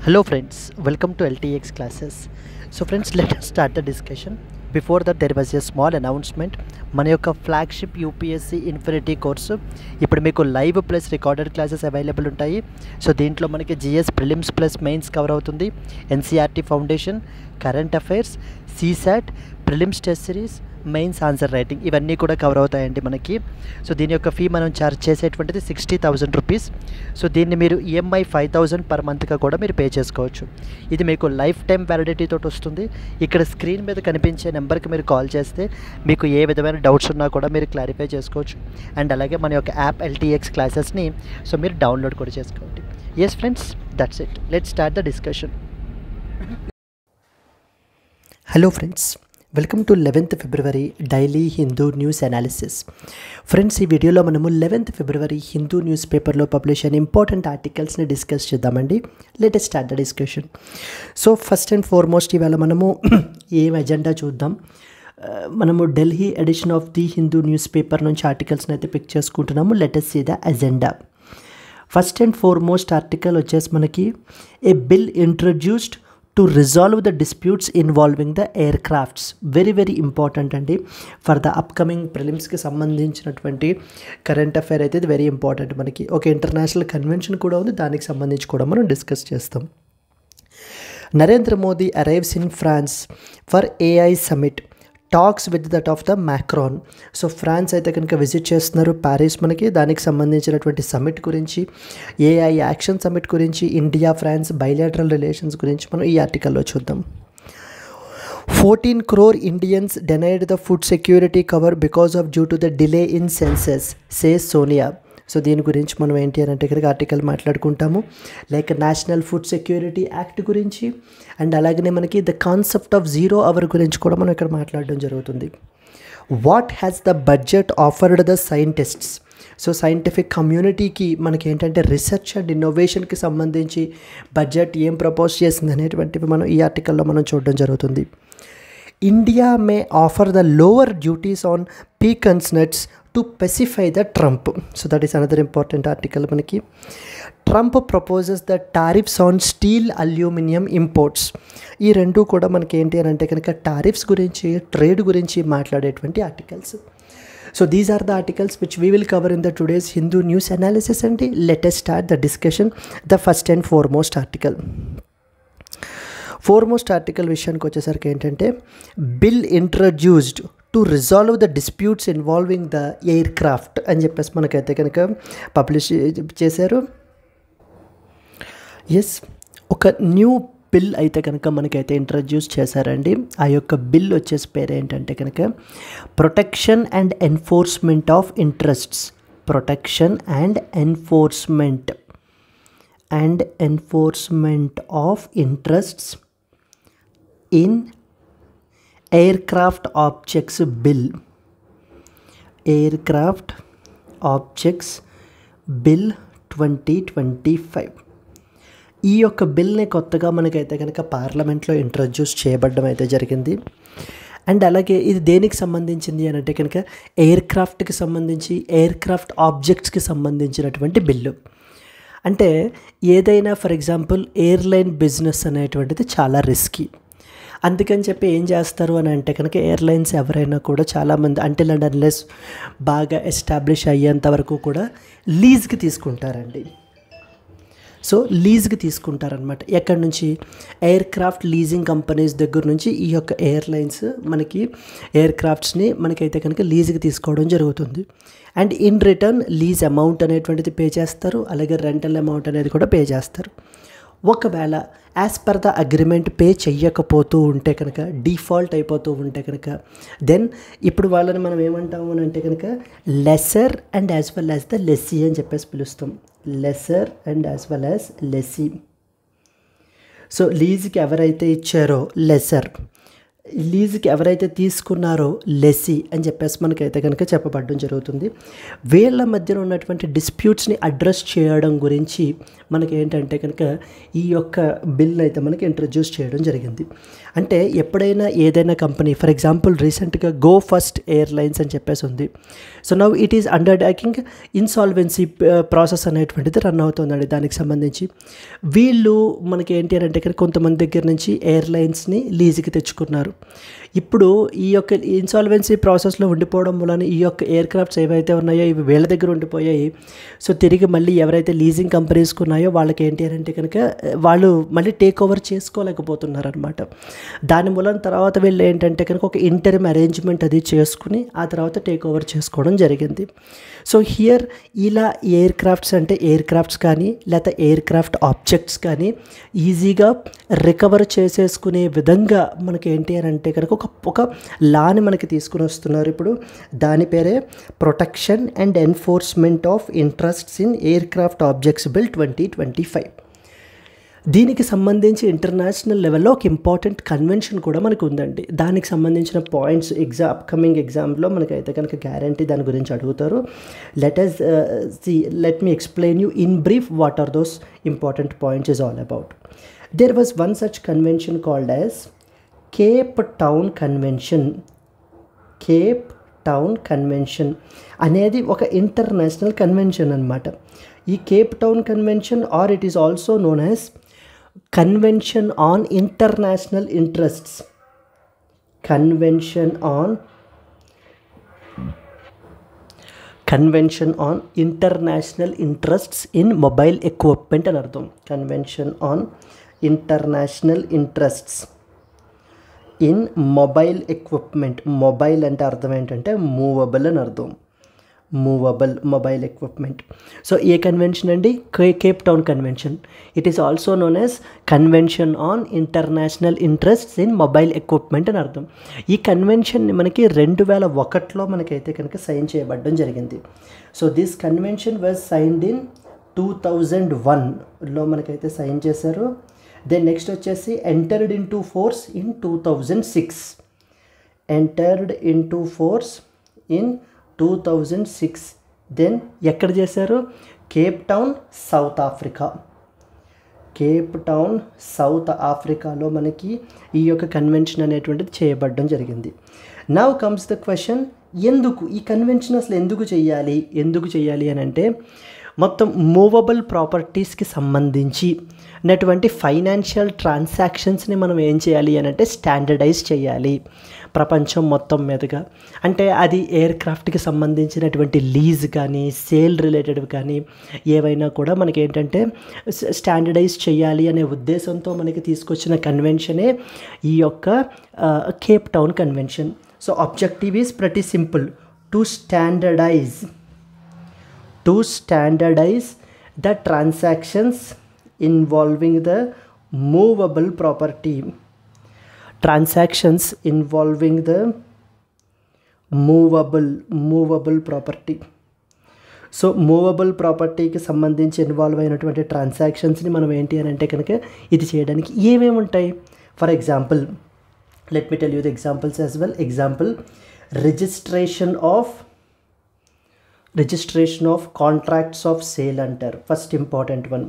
Hello friends, welcome to LTX classes. So friends, let us start the discussion. Before that there was a small announcement. మన యొక్క flagship UPSC infinity course ఇప్పుడు మీకు live plus recorded classes available ఉంటాయి. So దీంట్లో మనకి GS prelims plus mains cover అవుతుంది, NCERT foundation, current affairs, CSAT, prelims test series, mains answer writing ఇవన్నీ కూడా కవర్ అవుతాయండి మనకి. సో దీని యొక్క ఫీ మనం ఛార్జ్ చేసేటువంటిది 60,000 రూపీస్. సో దీన్ని మీరు ఈఎంఐ 5,000 పర్ మంత్గా కూడా మీరు పే చేసుకోవచ్చు. ఇది మీకు లైఫ్ టైం వ్యాలిడిటీ తోటి వస్తుంది. ఇక్కడ స్క్రీన్ మీద కనిపించే నెంబర్కి మీరు కాల్ చేస్తే మీకు ఏ విధమైన డౌట్స్ ఉన్నా కూడా మీరు క్లారిఫై చేసుకోవచ్చు. అండ్ అలాగే మన యొక్క యాప్ ఎల్టీఎక్స్ క్లాసెస్ని సో మీరు డౌన్లోడ్ కూడా చేసుకోండి. Yes friends, that's it. Let's start the discussion. Hello friends, welcome to 11th February daily Hindu news analysis. Friends, ఈ వీడియోలో మనము 11th ఫిబ్రవరి హిందూ న్యూస్ పేపర్లో పబ్లిష్ అయిన ఇంపార్టెంట్ ఆర్టికల్స్ని డిస్కస్ చేద్దామండి. Let us start the discussion. So first and foremost ఇవాళ మనము ఏం ఎజెండా చూద్దాం. మనము Delhi edition of the Hindu news paper నుంచి ఆర్టికల్స్ని అయితే పిక్ చేసుకుంటున్నాము. Let us see the agenda. First and foremost article వచ్చేసి మనకి a bill introduced to resolve the disputes involving the aircrafts. Very important అండి ఫర్ ద అప్కమింగ్ ప్రిలిమ్స్కి సంబంధించినటువంటి current affair అయితే ఇది వెరీ ఇంపార్టెంట్ మనకి. ఒక ఇంటర్నేషనల్ కన్వెన్షన్ కూడా ఉంది, దానికి సంబంధించి కూడా మనం డిస్కస్ చేస్తాం. Narendra Modi arrives in France for AI summit, talks with that of the Macron. So France అయితే కనుక విజిట్ చేస్తున్నారు ప్యారిస్ మనకి. దానికి సంబంధించినటువంటి సమిట్ గురించి, ఏఐ యాక్షన్ సమిట్ గురించి, ఇండియా ఫ్రాన్స్ బైలాటరల్ రిలేషన్స్ గురించి మనం ఈ ఆర్టికల్లో చూద్దాం. 14 crore Indians denied the food security cover because of due to the delay in census, says Sonia. So దీని గురించి మనం ఏంటి అని అంటే ఇక్కడ ఆర్టికల్ మాట్లాడుకుంటాము. Like national food security act గురించి అండ్ అలాగనే మనకి ద కాన్సెప్ట్ ఆఫ్ 0 అవర్ గురించి కూడా మనం ఇక్కడ మాట్లాడడం జరుగుతుంది. What has the budget offered the scientists. So scientific కమ్యూనిటీకి మనకి ఏంటంటే రీసెర్చ్ అండ్ ఇన్నోవేషన్కి సంబంధించి బడ్జెట్ ఏం ప్రపోజ్ చేసింది అనేటువంటివి మనం ఈ ఆర్టికల్లో మనం చూడడం జరుగుతుంది. India may offer the lower duties on pecans nuts to pacify the Trump. So that is another important article మనకి. Trump proposes the tariffs on steel, aluminium imports. ఈ రెండు కూడా మనకి ఏంటి అని అంటే కనుక టారిఫ్స్ గురించి, ట్రేడ్ గురించి మాట్లాడేటువంటి articles. So these are the articles which we will cover in the today's Hindu news analysis అండి. Let us start the discussion. The first and foremost article. Foremost article విషయానికి వచ్చేసరికి ఏంటంటే bill introduced to resolve the disputes involving the air క్రాఫ్ట్ అని చెప్పేసి మనకైతే కనుక publish చేశారు. ఎస్, ఒక న్యూ బిల్ అయితే కనుక మనకైతే ఇంట్రడ్యూస్ చేశారండి. ఆ యొక్క బిల్ వచ్చేసి పేరు ఏంటంటే కనుక protection and enforcement of interests. Protection and enforcement of interests in aircraft objects bill. Aircraft objects bill 2025. ఈ యొక్క బిల్ని కొత్తగా మనకైతే కనుక పార్లమెంట్లో ఇంట్రడ్యూస్ చేయబడడం అయితే జరిగింది. అండ్ అలాగే ఇది దేనికి సంబంధించింది అని అంటే కనుక ఎయిర్క్రాఫ్ట్కి సంబంధించి, ఎయిర్క్రాఫ్ట్ ఆబ్జెక్ట్స్కి సంబంధించినటువంటి బిల్లు. అంటే ఏదైనా ఫర్ ఎగ్జాంపుల్ ఎయిర్లైన్ బిజినెస్ అనేటువంటిది చాలా రిస్కీ. అందుకని చెప్పి ఏం చేస్తారు అని అంటే కనుక ఎయిర్లైన్స్ ఎవరైనా కూడా చాలామంది అంటిల్ అండ్ అన్లెస్ బాగా ఎస్టాబ్లిష్ అయ్యేంత వరకు కూడా లీజ్కి తీసుకుంటారండి. సో లీజ్కి తీసుకుంటారనమాట. ఎక్కడి నుంచి? ఎయిర్క్రాఫ్ట్ లీజింగ్ కంపెనీస్ దగ్గర నుంచి ఈ యొక్క ఎయిర్లైన్స్ మనకి ఎయిర్క్రాఫ్ట్స్ని మనకైతే కనుక లీజ్కి తీసుకోవడం జరుగుతుంది. And in return lease amount అనేటువంటిది పే చేస్తారు, అలాగే రెంటల్ అమౌంట్ అనేది కూడా పే చేస్తారు. ఒకవేళ as per the agreement pay చెయ్యకపోతూ ఉంటే కనుక, డిఫాల్ట్ అయిపోతూ ఉంటే కనుక, దెన్ ఇప్పుడు వాళ్ళని మనం ఏమంటాము అని అంటే కనుక lessor and as well as the lessee అని చెప్పేసి పిలుస్తాం. Lessor and as well as lessee. So లీజ్కి ఎవరైతే ఇచ్చారో లెసర్, లీజుకి ఎవరైతే తీసుకున్నారో లెస్సీ అని చెప్పేసి మనకైతే కనుక చెప్పబడడం జరుగుతుంది. వీళ్ళ మధ్యన ఉన్నటువంటి డిస్ప్యూట్స్ని అడ్రస్ చేయడం గురించి మనకి ఏంటంటే కనుక ఈ యొక్క బిల్ అయితే మనకి ఇంట్రడ్యూస్ చేయడం జరిగింది. అంటే ఎప్పుడైనా ఏదైనా కంపెనీ, ఫర్ ఎగ్జాంపుల్ రీసెంట్గా గో ఫస్ట్ ఎయిర్లైన్స్ అని చెప్పేసి ఉంది. So now it is under taking insolvency process అనేటువంటిది రన్ అవుతుందండి. దానికి సంబంధించి వీళ్ళు మనకి ఏంటి అంటే కనుక కొంతమంది దగ్గర నుంచి ఎయిర్లైన్స్ని లీజుకి తెచ్చుకున్నారు. ఇప్పుడు ఈ యొక్క ఇన్సాల్వెన్సీ ప్రాసెస్లో ఉండిపోవడం వలన ఈ యొక్క ఎయిర్క్రాఫ్ట్స్ ఏవైతే ఉన్నాయో ఇవి వీళ్ళ దగ్గర ఉండిపోయాయి. సో తిరిగి మళ్ళీ ఎవరైతే లీజింగ్ కంపెనీస్కి ఉన్నాయో వాళ్ళకి ఏంటి అంటే కనుక వాళ్ళు మళ్ళీ టేక్ ఓవర్ చేసుకోలేకపోతున్నారు అనమాట. దాని మూలం తర్వాత వీళ్ళు ఏంటంటే కనుక ఒక ఇంటర్మ్ అరేంజ్మెంట్ అది చేసుకుని ఆ తర్వాత టేక్ ఓవర్ చేసుకోవడం జరిగింది. సో హియర్ ఇలా ఎయిర్క్రాఫ్ట్స్ అంటే ఎయిర్క్రాఫ్ట్స్ కానీ లేకపోతే ఎయిర్క్రాఫ్ట్ ఆబ్జెక్ట్స్ కానీ ఈజీగా రికవర్ చేసేసుకునే విధంగా మనకి ఏంటి అని అంటే కనుక ఒక లాని మనకి తీసుకుని వస్తున్నారు. ఇప్పుడు దాని పేరే protection and enforcement of interests in aircraft objects bill 2025. దీనికి సంబంధించి ఇంటర్నేషనల్ లెవెల్లో ఒక ఇంపార్టెంట్ కన్వెన్షన్ కూడా మనకు ఉందండి. దానికి సంబంధించిన పాయింట్స్ అప్కమింగ్ ఎగ్జామ్లో మనకైతే కనుక గ్యారంటీ దాని గురించి అడుగుతారు. Let me explain you in brief what are those important points is all about. There was one such convention called as Cape Town convention. Cape Town convention అనేది ఒక ఇంటర్నేషనల్ కన్వెన్షన్ అనమాట. ఈ Cape Town convention or it is also known as convention on international interests. Convention on international interests in mobile equipment అని అర్థం. Convention on international interests in mobile equipment. Mobile అంటే అర్థం ఏంటంటే movable అని అర్థం. Movable mobile equipment. So ఏ convention అండి? Cape Town convention. It is also known as convention on international interests in mobile equipment అని అర్థం. ఈ కన్వెన్షన్ని మనకి 2001లో మనకైతే కనుక సైన్ చేయబడడం జరిగింది. So this convention was signed in 2001లో మనకైతే సైన్ చేశారు. దెన్ నెక్స్ట్ వచ్చేసి entered in to force in 2006. Entered in to force in 2006. Then ఎక్కడ చేశారు? Cape Town, South Africa. Cape Town, South ఆఫ్రికాలో మనకి ఈ యొక్క కన్వెన్షన్ అనేటువంటిది చేయబడడం జరిగింది. నౌ కమ్స్ ద క్వశ్చన్, ఎందుకు ఈ కన్వెన్షన్ అసలు ఎందుకు చేయాలి అని అంటే మొత్తం మూవబుల్ ప్రాపర్టీస్కి సంబంధించి ఉన్నటువంటి ఫైనాన్షియల్ ట్రాన్సాక్షన్స్ని మనం ఏం చేయాలి అని అంటే స్టాండర్డైజ్ చేయాలి ప్రపంచం మొత్తం మీదుగా. అంటే అది ఎయిర్క్రాఫ్ట్కి సంబంధించినటువంటి లీజ్ కానీ సేల్ రిలేటెడ్ కానీ ఏవైనా కూడా మనకి ఏంటంటే స్టాండర్డైజ్ చేయాలి అనే ఉద్దేశంతో మనకి తీసుకొచ్చిన కన్వెన్షనే ఈ యొక్క Cape Town convention. So objective is pretty simple, to standardize the transactions involving the movable property. Transactions involving the movable property. So movable ప్రాపర్టీకి సంబంధించి ఇన్వాల్వ్ అయినటువంటి ట్రాన్సాక్షన్స్ని మనం ఏంటి అని అంటే కనుక ఇది చేయడానికి ఏమేమి ఉంటాయి? For example, let me tell you the examples as well. Example, registration of contracts of sale అంటారు, first important one.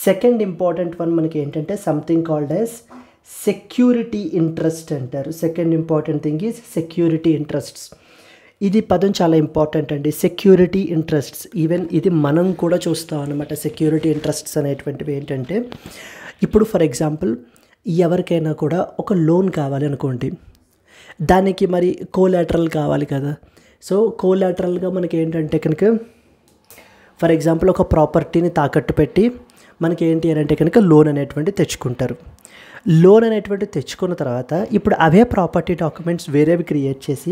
Second important one మనకి ఏంటంటే something called as security interest అంటారు. Second important thing is security interests. ఇది పదం చాలా important అండి, security interests. Even ఇది మనం కూడా చూస్తాం అన్నమాట. సెక్యూరిటీ ఇంట్రెస్ట్స్ అనేటువంటివి ఏంటంటే, ఇప్పుడు ఫర్ ఎగ్జాంపుల్ ఎవరికైనా కూడా ఒక లోన్ కావాలి అనుకోండి, దానికి మరి కోలాటరల్ కావాలి కదా. సో కోలాటరల్గా మనకి ఏంటంటే కనుక ఫర్ ఎగ్జాంపుల్ ఒక ప్రాపర్టీని తాకట్టు పెట్టి మనకి ఏంటి అని అంటే కనుక లోన్ అనేటువంటి తెచ్చుకుంటారు. లోన్ అనేటువంటి తెచ్చుకున్న తర్వాత ఇప్పుడు అవే ప్రాపర్టీ డాక్యుమెంట్స్ వేరేవి క్రియేట్ చేసి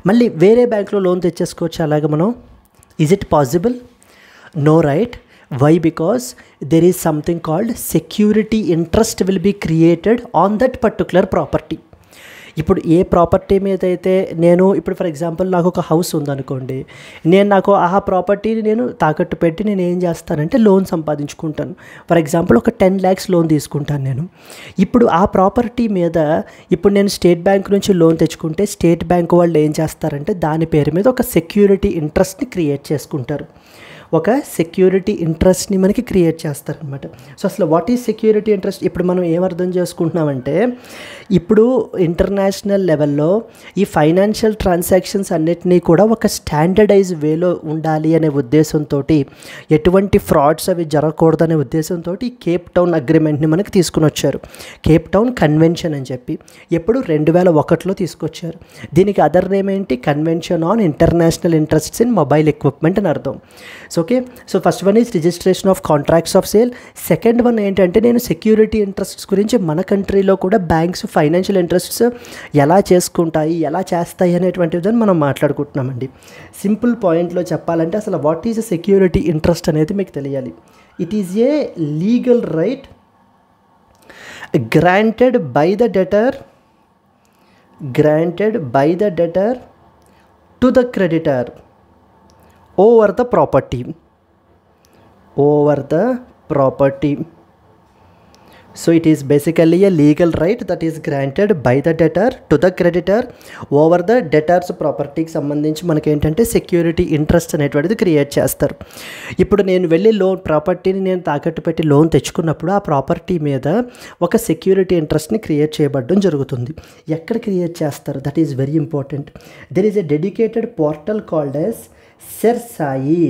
మళ్ళీ వేరే బ్యాంక్లో లోన్ తెచ్చేసుకోవచ్చు అలాగే మనం. Is it possible? No, right. Why? Because there is something called security interest will be created on that particular property. ఇప్పుడు ఏ ప్రాపర్టీ మీద అయితే నేను ఇప్పుడు ఫర్ ఎగ్జాంపుల్ నాకు ఒక హౌస్ ఉందనుకోండి, నాకు ఆ ప్రాపర్టీని నేను తాకట్టు పెట్టి నేను ఏం చేస్తానంటే లోన్ సంపాదించుకుంటాను. ఫర్ ఎగ్జాంపుల్ ఒక 10 lakhs లోన్ తీసుకుంటాను నేను. ఇప్పుడు ఆ ప్రాపర్టీ మీద ఇప్పుడు నేను స్టేట్ బ్యాంక్ నుంచి లోన్ తెచ్చుకుంటే స్టేట్ బ్యాంక్ వాళ్ళు ఏం చేస్తారంటే దాని పేరు మీద ఒక సెక్యూరిటీ ఇంట్రెస్ట్ని క్రియేట్ చేసుకుంటారు. ఒక సెక్యూరిటీ ఇంట్రెస్ట్ని మనకి క్రియేట్ చేస్తారనమాట. సో అసలు వాట్ ఈజ్ సెక్యూరిటీ ఇంట్రెస్ట్? ఇప్పుడు మనం ఏమర్థం చేసుకుంటున్నామంటే, ఇప్పుడు ఇంటర్నేషనల్ లెవెల్లో ఈ ఫైనాన్షియల్ ట్రాన్సాక్షన్స్ అన్నిటినీ కూడా ఒక స్టాండర్డైజ్ వేలో ఉండాలి అనే ఉద్దేశంతో, ఎటువంటి ఫ్రాడ్స్ అవి జరగకూడదనే ఉద్దేశంతో కేప్ టౌన్ అగ్రిమెంట్ని మనకి తీసుకుని వచ్చారు. కేప్ టౌన్ కన్వెన్షన్ అని చెప్పి ఎప్పుడు 2001లో తీసుకొచ్చారు. దీనికి అదర్ నేమ్ ఏంటి? Convention on international interests in mobile equipment అని అర్థం. Okay, so first one is registration of contracts of sale. Second one ఏంటంటే నేను సెక్యూరిటీ ఇంట్రెస్ట్స్ గురించి మన కంట్రీలో కూడా బ్యాంక్స్ ఫైనాన్షియల్ ఇంట్రెస్ట్స్ ఎలా చేసుకుంటాయి, ఎలా చేస్తాయి అనేటువంటిది మనం మాట్లాడుకుంటున్నామండి. సింపుల్ పాయింట్లో చెప్పాలంటే అసలు what is a security interest అనేది మీకు తెలియాలి. It is a legal right granted by the డెటర్ to the creditor over the property. So it is basically a legal right that is granted by the debtor to the creditor over the debtor's ప్రాపర్టీకి సంబంధించి మనకి ఏంటంటే security interest అనేటువంటిది create చేస్తారు. ఇప్పుడు నేను వెళ్ళి ప్రాపర్టీని నేను తాకట్టు పెట్టి లోన్ తెచ్చుకున్నప్పుడు ఆ ప్రాపర్టీ మీద ఒక సెక్యూరిటీ ఇంట్రెస్ట్ని క్రియేట్ చేయబడడం జరుగుతుంది. ఎక్కడ క్రియేట్ చేస్తారు? That is very important. There is a dedicated portal called as CERSAI,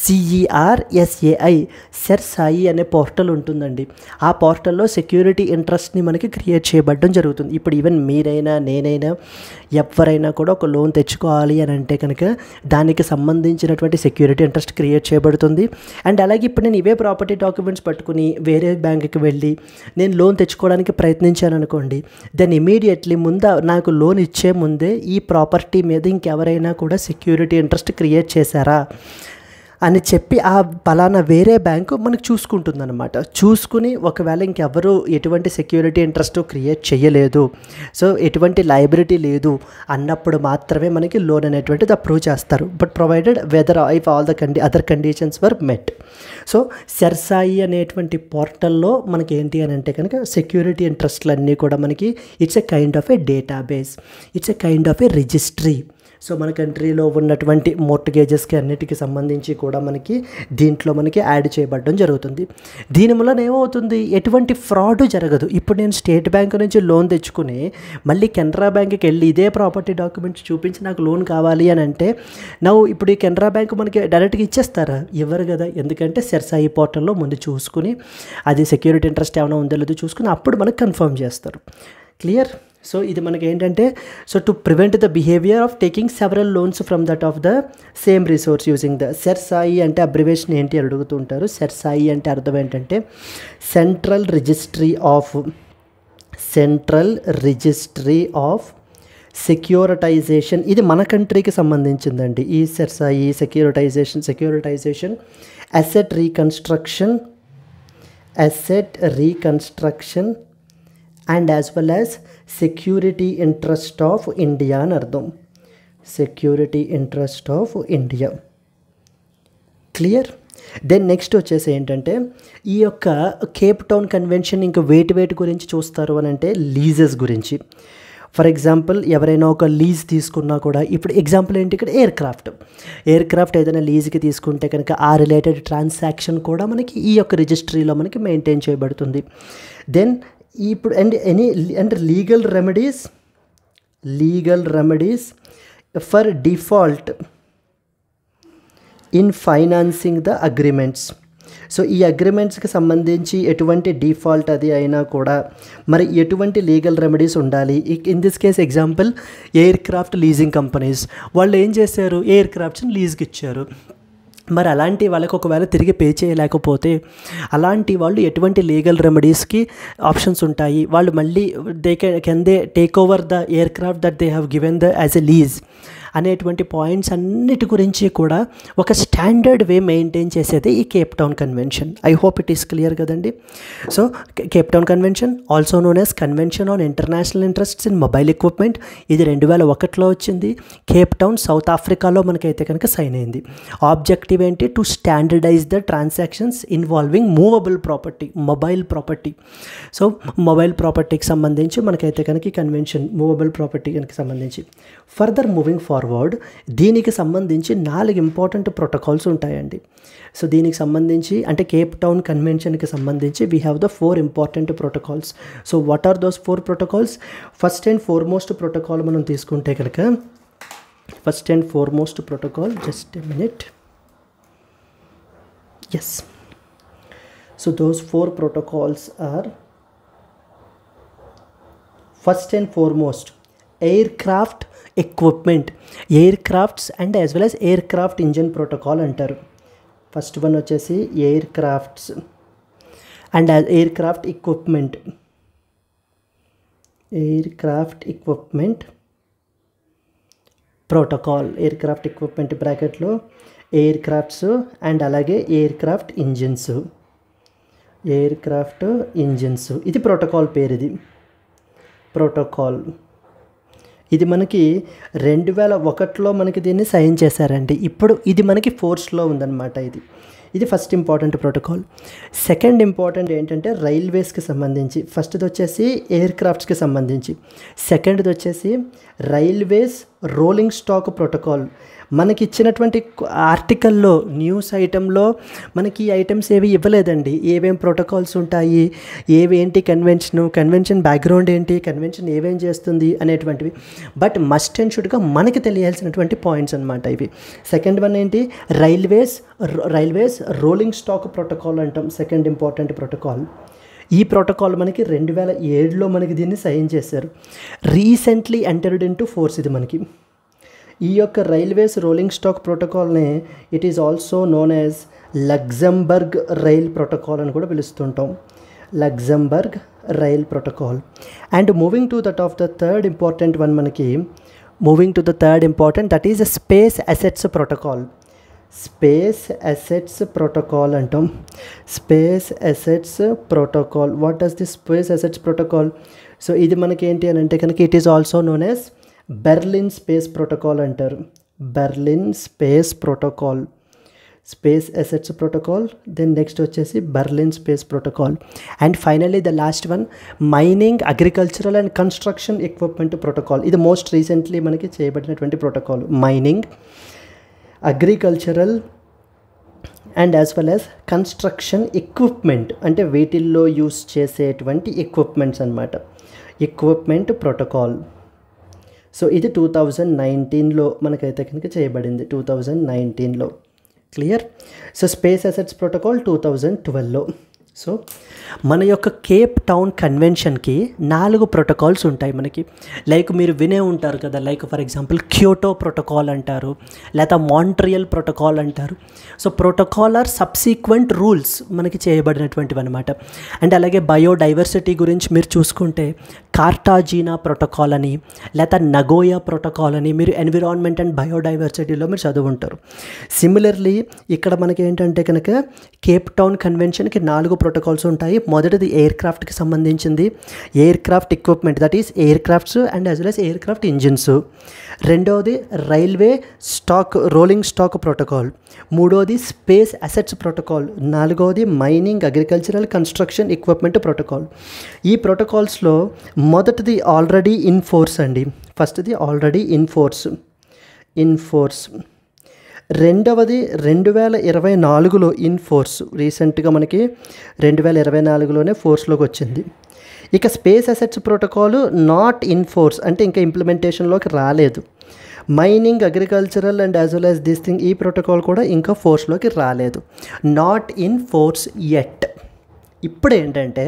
CERSAI, CERSAI అనే పోర్టల్ ఉంటుందండి. ఆ పోర్టల్లో సెక్యూరిటీ ఇంట్రెస్ట్ని మనకి క్రియేట్ చేయబడడం జరుగుతుంది. ఇప్పుడు ఈవెన్ మీరైనా నేనైనా ఎవరైనా కూడా ఒక లోన్ తెచ్చుకోవాలి అని అంటే కనుక దానికి సంబంధించినటువంటి సెక్యూరిటీ ఇంట్రెస్ట్ క్రియేట్ చేయబడుతుంది. అండ్ అలాగే ఇప్పుడు నేను ఇవే ప్రాపర్టీ డాక్యుమెంట్స్ పట్టుకుని వేరే బ్యాంకుకి వెళ్ళి నేను లోన్ తెచ్చుకోవడానికి ప్రయత్నించాను అనుకోండి, దెన్ ఇమీడియట్లీ నాకు లోన్ ఇచ్చే ముందే ఈ ప్రాపర్టీ మీద ఇంకెవరైనా కూడా సెక్యూరిటీ ఇంట్రెస్ట్ క్రియేట్ చేశారా అని చెప్పి ఆ పలానా వేరే బ్యాంకు మనకు చూసుకుంటుందన్నమాట. చూసుకుని ఒకవేళ ఇంకెవరు ఎటువంటి సెక్యూరిటీ ఇంట్రెస్ట్ క్రియేట్ చేయలేదు, సో ఎటువంటి లయబిలిటీ లేదు అన్నప్పుడు మాత్రమే మనకి లోన్ అనేటువంటిది అప్రూవ్ చేస్తారు. But provided whether if all the other conditions were met. So CERSAI అనేటువంటి పోర్టల్లో మనకి ఏంటి అని అంటే కనుక సెక్యూరిటీ ఇంట్రెస్ట్లు అన్నీ కూడా మనకి it's a kind of A database, it's a kind of A registry. So మన కంట్రీలో ఉన్నటువంటి మోర్ట్గేజెస్కి అన్నిటికీ సంబంధించి కూడా మనకి దీంట్లో మనకి యాడ్ చేయబడడం జరుగుతుంది. దీని వలన ఏమవుతుంది? ఎటువంటి ఫ్రాడ్ జరగదు. ఇప్పుడు నేను స్టేట్ బ్యాంక్ నుంచి లోన్ తెచ్చుకుని మళ్ళీ కెనరా బ్యాంక్కి వెళ్ళి ఇదే ప్రాపర్టీ డాక్యుమెంట్స్ చూపించి నాకు లోన్ కావాలి అని అంటే ఇప్పుడు ఈ కెనరా బ్యాంక్ మనకి డైరెక్ట్గా ఇచ్చేస్తారా? ఇవ్వరు కదా. ఎందుకంటే సెర్సాయి పోర్టల్లో ముందు చూసుకుని అది సెక్యూరిటీ ఇంట్రెస్ట్ ఏమైనా ఉందో లేదో చూసుకుని అప్పుడు మనకు కన్ఫర్మ్ చేస్తారు. క్లియర్? సో ఇది మనకి ఏంటంటే, so to prevent the behaviour of taking several loans from that of the same resource using the CERSAI అంటే అబ్రివేషన్ ఏంటి అడుగుతుంటారు. సెర్సాయి అంటే అర్థం ఏంటంటే సెంట్రల్ రిజిస్ట్రీ ఆఫ్ సెక్యూరిటైజేషన్. ఇది మన కంట్రీకి సంబంధించిందండి. ఈ CERSAI securitization asset reconstruction and as well as security interest of India అని అర్థం. Security interest of India. Clear? Then next వచ్చేసి ఏంటంటే ఈ యొక్క కేప్ టౌన్ కన్వెన్షన్ ఇంకా వేటి గురించి చూస్తారు అని అంటే లీజెస్ గురించి. ఫర్ ఎగ్జాంపుల్ ఎవరైనా ఒక లీజ్ తీసుకున్నా కూడా, ఇప్పుడు ఎగ్జాంపుల్ ఏంటి ఇక్కడ ఎయిర్ క్రాఫ్ట్ ఏదైనా లీజ్కి తీసుకుంటే కనుక ఆ రిలేటెడ్ ట్రాన్సాక్షన్ కూడా మనకి ఈ యొక్క రిజిస్ట్రీలో మనకి మెయింటైన్ చేయబడుతుంది. దెన్ ఇప్పుడు and legal remedies for default in financing the agreements. So ఈ అగ్రిమెంట్స్కి సంబంధించి ఎటువంటి డిఫాల్ట్ అది అయినా కూడా మరి ఎటువంటి లీగల్ రెమెడీస్ ఉండాలి. In this case example air craft leasing companies వాళ్ళు ఏం చేశారు, ఎయిర్ క్రాఫ్ట్స్ని లీజ్కి ఇచ్చారు. మరి అలాంటి వాళ్ళకి ఒకవేళ తిరిగి పే చేయలేకపోతే అలాంటి వాళ్ళు ఎటువంటి లీగల్ రెమెడీస్కి ఆప్షన్స్ ఉంటాయి. వాళ్ళు మళ్ళీ can they take over the air craft that they have given the as a lease. అనేటువంటి పాయింట్స్ అన్నిటి గురించి కూడా ఒక స్టాండర్డ్ వే మెయింటైన్ చేసేది ఈ Cape Town convention. I hope it is clear కదండి. So Cape Town convention also known as convention on international interests in mobile equipment. ఇది 2001లో వచ్చింది. కేప్ టౌన్ సౌత్ ఆఫ్రికాలో మనకైతే కనుక సైన్ అయింది. ఆబ్జెక్టివ్ ఏంటి? To standardize the transactions involving movable property, mobile property. So mobile ప్రాపర్టీకి సంబంధించి మనకైతే కనుక ఈ కన్వెన్షన్ మూవబుల్ ప్రాపర్టీ కనుక సంబంధించి. ఫర్దర్ మూవింగ్ ఫార్వర్డ్ దీనికి సంబంధించి 4 ఇంపార్టెంట్ ప్రోటోకాల్స్ ఉంటాయండి. సో దీనికి సంబంధించి అంటే కేప్ టౌన్ కన్వెన్షన్కి సంబంధించి we have the 4 important protocols. So what are those 4 protocols? First and foremost protocol మనం తీసుకుంటే కనుక first and foremost protocol, just a minute. Yes, so those 4 protocols are first and foremost aircraft equipment, aircrafts and as well as aircraft engine protocol అంటారు. First one వచ్చేసి aircrafts and aircraft equipment, aircraft equipment protocol. Aircraft equipment బ్రాకెట్లో aircrafts and అలాగే aircraft engines, aircraft engines. ఇది protocol పేరు. ఇది protocol. ఇది మనకి 2001లో మనకి దీన్ని సైన్ చేశారండి. ఇప్పుడు ఇది మనకి ఫోర్స్లో ఉందన్నమాట. ఇది first important protocol. Second important ఏంటంటే రైల్వేస్కి సంబంధించి. ఫస్ట్ది వచ్చేసి ఎయిర్క్రాఫ్ట్స్కి సంబంధించి, సెకండ్ది వచ్చేసి రైల్వేస్ రోలింగ్ స్టాక్ ప్రోటోకాల్. మనకి ఇచ్చినటువంటి ఆర్టికల్లో న్యూస్ ఐటెంలో మనకి ఈ ఐటమ్స్ ఏవి ఇవ్వలేదండి. ఏమేం ప్రోటోకాల్స్ ఉంటాయి, ఏంటి కన్వెన్షన్ బ్యాక్గ్రౌండ్ ఏంటి, కన్వెన్షన్ ఏమేం చేస్తుంది అనేటువంటివి. బట్ మస్ట్ అండ్ షుడ్గా మనకి తెలియాల్సినటువంటి పాయింట్స్ అనమాట ఇవి. సెకండ్ వన్ ఏంటి? రైల్వేస్ రోలింగ్ స్టాక్ ప్రోటోకాల్ అంటాం. Second important protocol. ఈ ప్రోటోకాల్ మనకి 2007లో మనకి దీన్ని సైన్ చేశారు. Recently entered in to force ఇది మనకి. ఈ యొక్క రైల్వేస్ రోలింగ్ స్టాక్ ప్రోటోకాల్ని it is also known as Luxembourg rail protocol అని కూడా పిలుస్తుంటాం. Luxembourg rail protocol. And moving to that of the third important one మనకి, moving to the third important that is space assets protocol. Space assets protocol అంటాం. Space assets protocol. What does the space assets protocol? So ఇది మనకి ఏంటి అని అంటే కనుక it is also known as Berlin space protocol అంటారు. Berlin space protocol, space assets protocol. Then next వచ్చేసి Berlin space protocol. And finally the last one mining agricultural and construction equipment protocol. ఇది most recently మనకి చేయబడినటువంటి protocol. Mining, agricultural and as well as construction equipment అంటే వీటిల్లో use చేసేటువంటి equipments అన్నమాట. Equipment protocol. So ఇది 2019లో మనకైతే కనుక చేయబడింది. 2019లో. Clear? So space assets protocol 2012లో. సో మన యొక్క కేప్ టౌన్ కన్వెన్షన్కి 4 ప్రోటోకాల్స్ ఉంటాయి మనకి. లైక్ మీరు వినే ఉంటారు కదా, like for example Kyoto protocol అంటారు, లేదా మాంట్రియల్ ప్రోటోకాల్ అంటారు. So protocol are subsequent rules మనకి చేయబడినటువంటివి అనమాట. అండ్ అలాగే బయోడైవర్సిటీ గురించి మీరు చూసుకుంటే కార్టాజీనా ప్రోటోకాల్ అని, లేదా నగోయా ప్రోటోకాల్ అని మీరు ఎన్విరాన్మెంట్ అండ్ బయోడైవర్సిటీలో మీరు చదువుంటారు. సిమిలర్లీ ఇక్కడ మనకి ఏంటంటే కనుక కేప్ టౌన్ కన్వెన్షన్కి 4 ప్రోటోకాల్స్ ఉంటాయి. మొదటిది ఎయిర్క్రాఫ్ట్కి సంబంధించింది, aircraft equipment that is aircrafts and as well as aircraft engines. రెండవది railway stock rolling stock protocol. మూడవది స్పేస్ అసెట్స్ ప్రోటోకాల్. నాలుగవది mining agricultural construction equipment protocol. ఈ ప్రోటోకాల్స్లో మొదటిది ఆల్రెడీ ఇన్ ఫోర్స్ అండి. ఫస్ట్ది ఆల్రెడీ ఇన్ ఫోర్స్. రెండవది 2024లో ఇన్ ఫోర్స్. రీసెంట్గా మనకి 2024లోనే ఫోర్స్లోకి వచ్చింది. ఇక space assets protocol not in force అంటే ఇంకా ఇంప్లిమెంటేషన్లోకి రాలేదు. Mining agricultural and as well as this thing ఈ ప్రోటోకాల్ కూడా ఇంకా ఫోర్స్లోకి రాలేదు. Not in force yet. ఇప్పుడు ఏంటంటే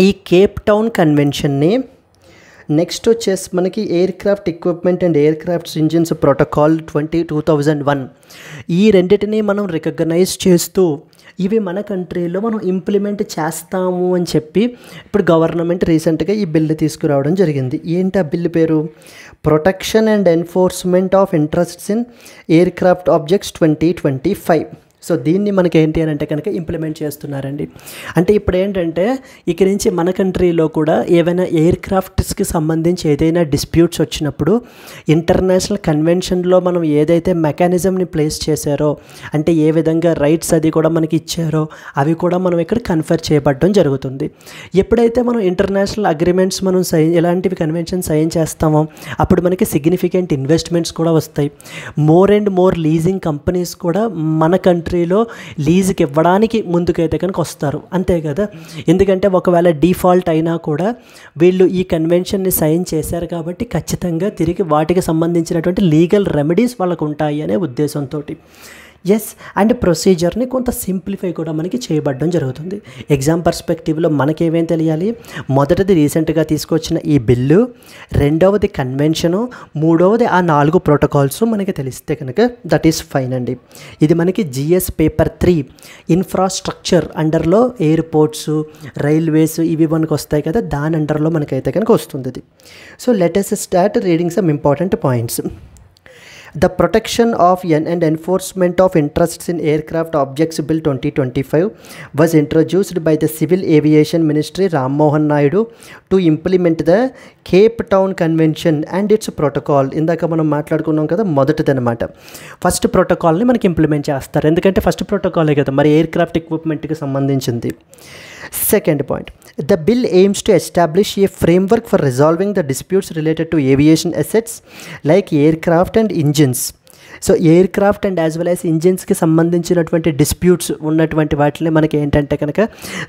ఈ కేప్ టౌన్ కన్వెన్షన్ని నెక్స్ట్ వచ్చేసి మనకి air craft equipment and air crafts engines protocol 2001 ఈ రెండింటినీ మనం రికగ్నైజ్ చేస్తూ ఇవి మన కంట్రీలో మనం ఇంప్లిమెంట్ చేస్తాము అని చెప్పి ఇప్పుడు గవర్నమెంట్ రీసెంట్గా ఈ బిల్లు తీసుకురావడం జరిగింది. ఏంటి ఆ బిల్లు పేరు? Protection and enforcement of interests in air craft objects 2025. So దీన్ని మనకి ఏంటి అని అంటే కనుక ఇంప్లిమెంట్ చేస్తున్నారండి. అంటే ఇప్పుడు ఏంటంటే ఇక్కడి నుంచి మన కంట్రీలో కూడా ఏవైనా ఎయిర్ క్రాఫ్ట్స్కి సంబంధించి ఏదైనా డిస్ప్యూట్స్ వచ్చినప్పుడు ఇంటర్నేషనల్ కన్వెన్షన్లో మనం ఏదైతే మెకానిజంని ప్లేస్ చేశారో, అంటే ఏ విధంగా రైట్స్ అది కూడా మనకి ఇచ్చారో అవి కూడా మనం ఇక్కడ కన్ఫర్ చేయబడడం జరుగుతుంది. ఎప్పుడైతే మనం ఇంటర్నేషనల్ అగ్రిమెంట్స్ మనం ఇలాంటివి కన్వెన్షన్ సైన్ చేస్తామో అప్పుడు మనకి సిగ్నిఫికెంట్ ఇన్వెస్ట్మెంట్స్ కూడా వస్తాయి. More and more leasing companies కూడా మన కంట్రీలో లీజుకి ఇవ్వడానికి ముందుకైతే కనుక వస్తారు, అంతే కదా. ఎందుకంటే ఒకవేళ డిఫాల్ట్ అయినా కూడా వీళ్ళు ఈ కన్వెన్షన్ని సైన్ చేశారు కాబట్టి ఖచ్చితంగా తిరిగి వాటికి సంబంధించినటువంటి లీగల్ రెమెడీస్ వాళ్ళకు ఉంటాయి అనే ఉద్దేశంతో ఎస్ అండ్ ప్రొసీజర్ని కొంత సింప్లిఫై కూడా మనకి చేయబడడం జరుగుతుంది. ఎగ్జామ్ పర్స్పెక్టివ్లో మనకేమేం తెలియాలి? మొదటిది రీసెంట్గా తీసుకొచ్చిన ఈ బిల్లు, రెండవది కన్వెన్షను, మూడవది ఆ 4 ప్రోటోకాల్స్ మనకి తెలిస్తే కనుక దట్ ఈస్ ఫైన్ అండి. ఇది మనకి జిఎస్ పేపర్ 3 ఇన్ఫ్రాస్ట్రక్చర్ అండర్లో ఎయిర్పోర్ట్స్, రైల్వేస్ ఇవి మనకు వస్తాయి కదా, దాని అండర్లో మనకైతే కనుక వస్తుంది ఇది. So let us start reading some important points. The Protection of and Enforcement of Interests in Aircraft Objects Bill 2025 was introduced by the Civil Aviation Ministry Ram Mohan Naidu to implement the Cape Town Convention and its protocol. ఇందాక మనం మాట్లాడుకున్నాం కదా, మొదటిదన్నమాట. First ప్రోటోకాల్ని మనకి implement చేస్తారు, ఎందుకంటే first ప్రోటోకాలే కదా మరి air craft ఎక్విప్మెంట్కి సంబంధించింది. Second point, the bill aims to establish a framework for resolving the disputes related to aviation assets like aircraft and engines. So aircraft and as well as ఇంజిన్స్కి సంబంధించినటువంటి disputes ఉన్నటువంటి వాటిని మనకి ఏంటంటే కనుక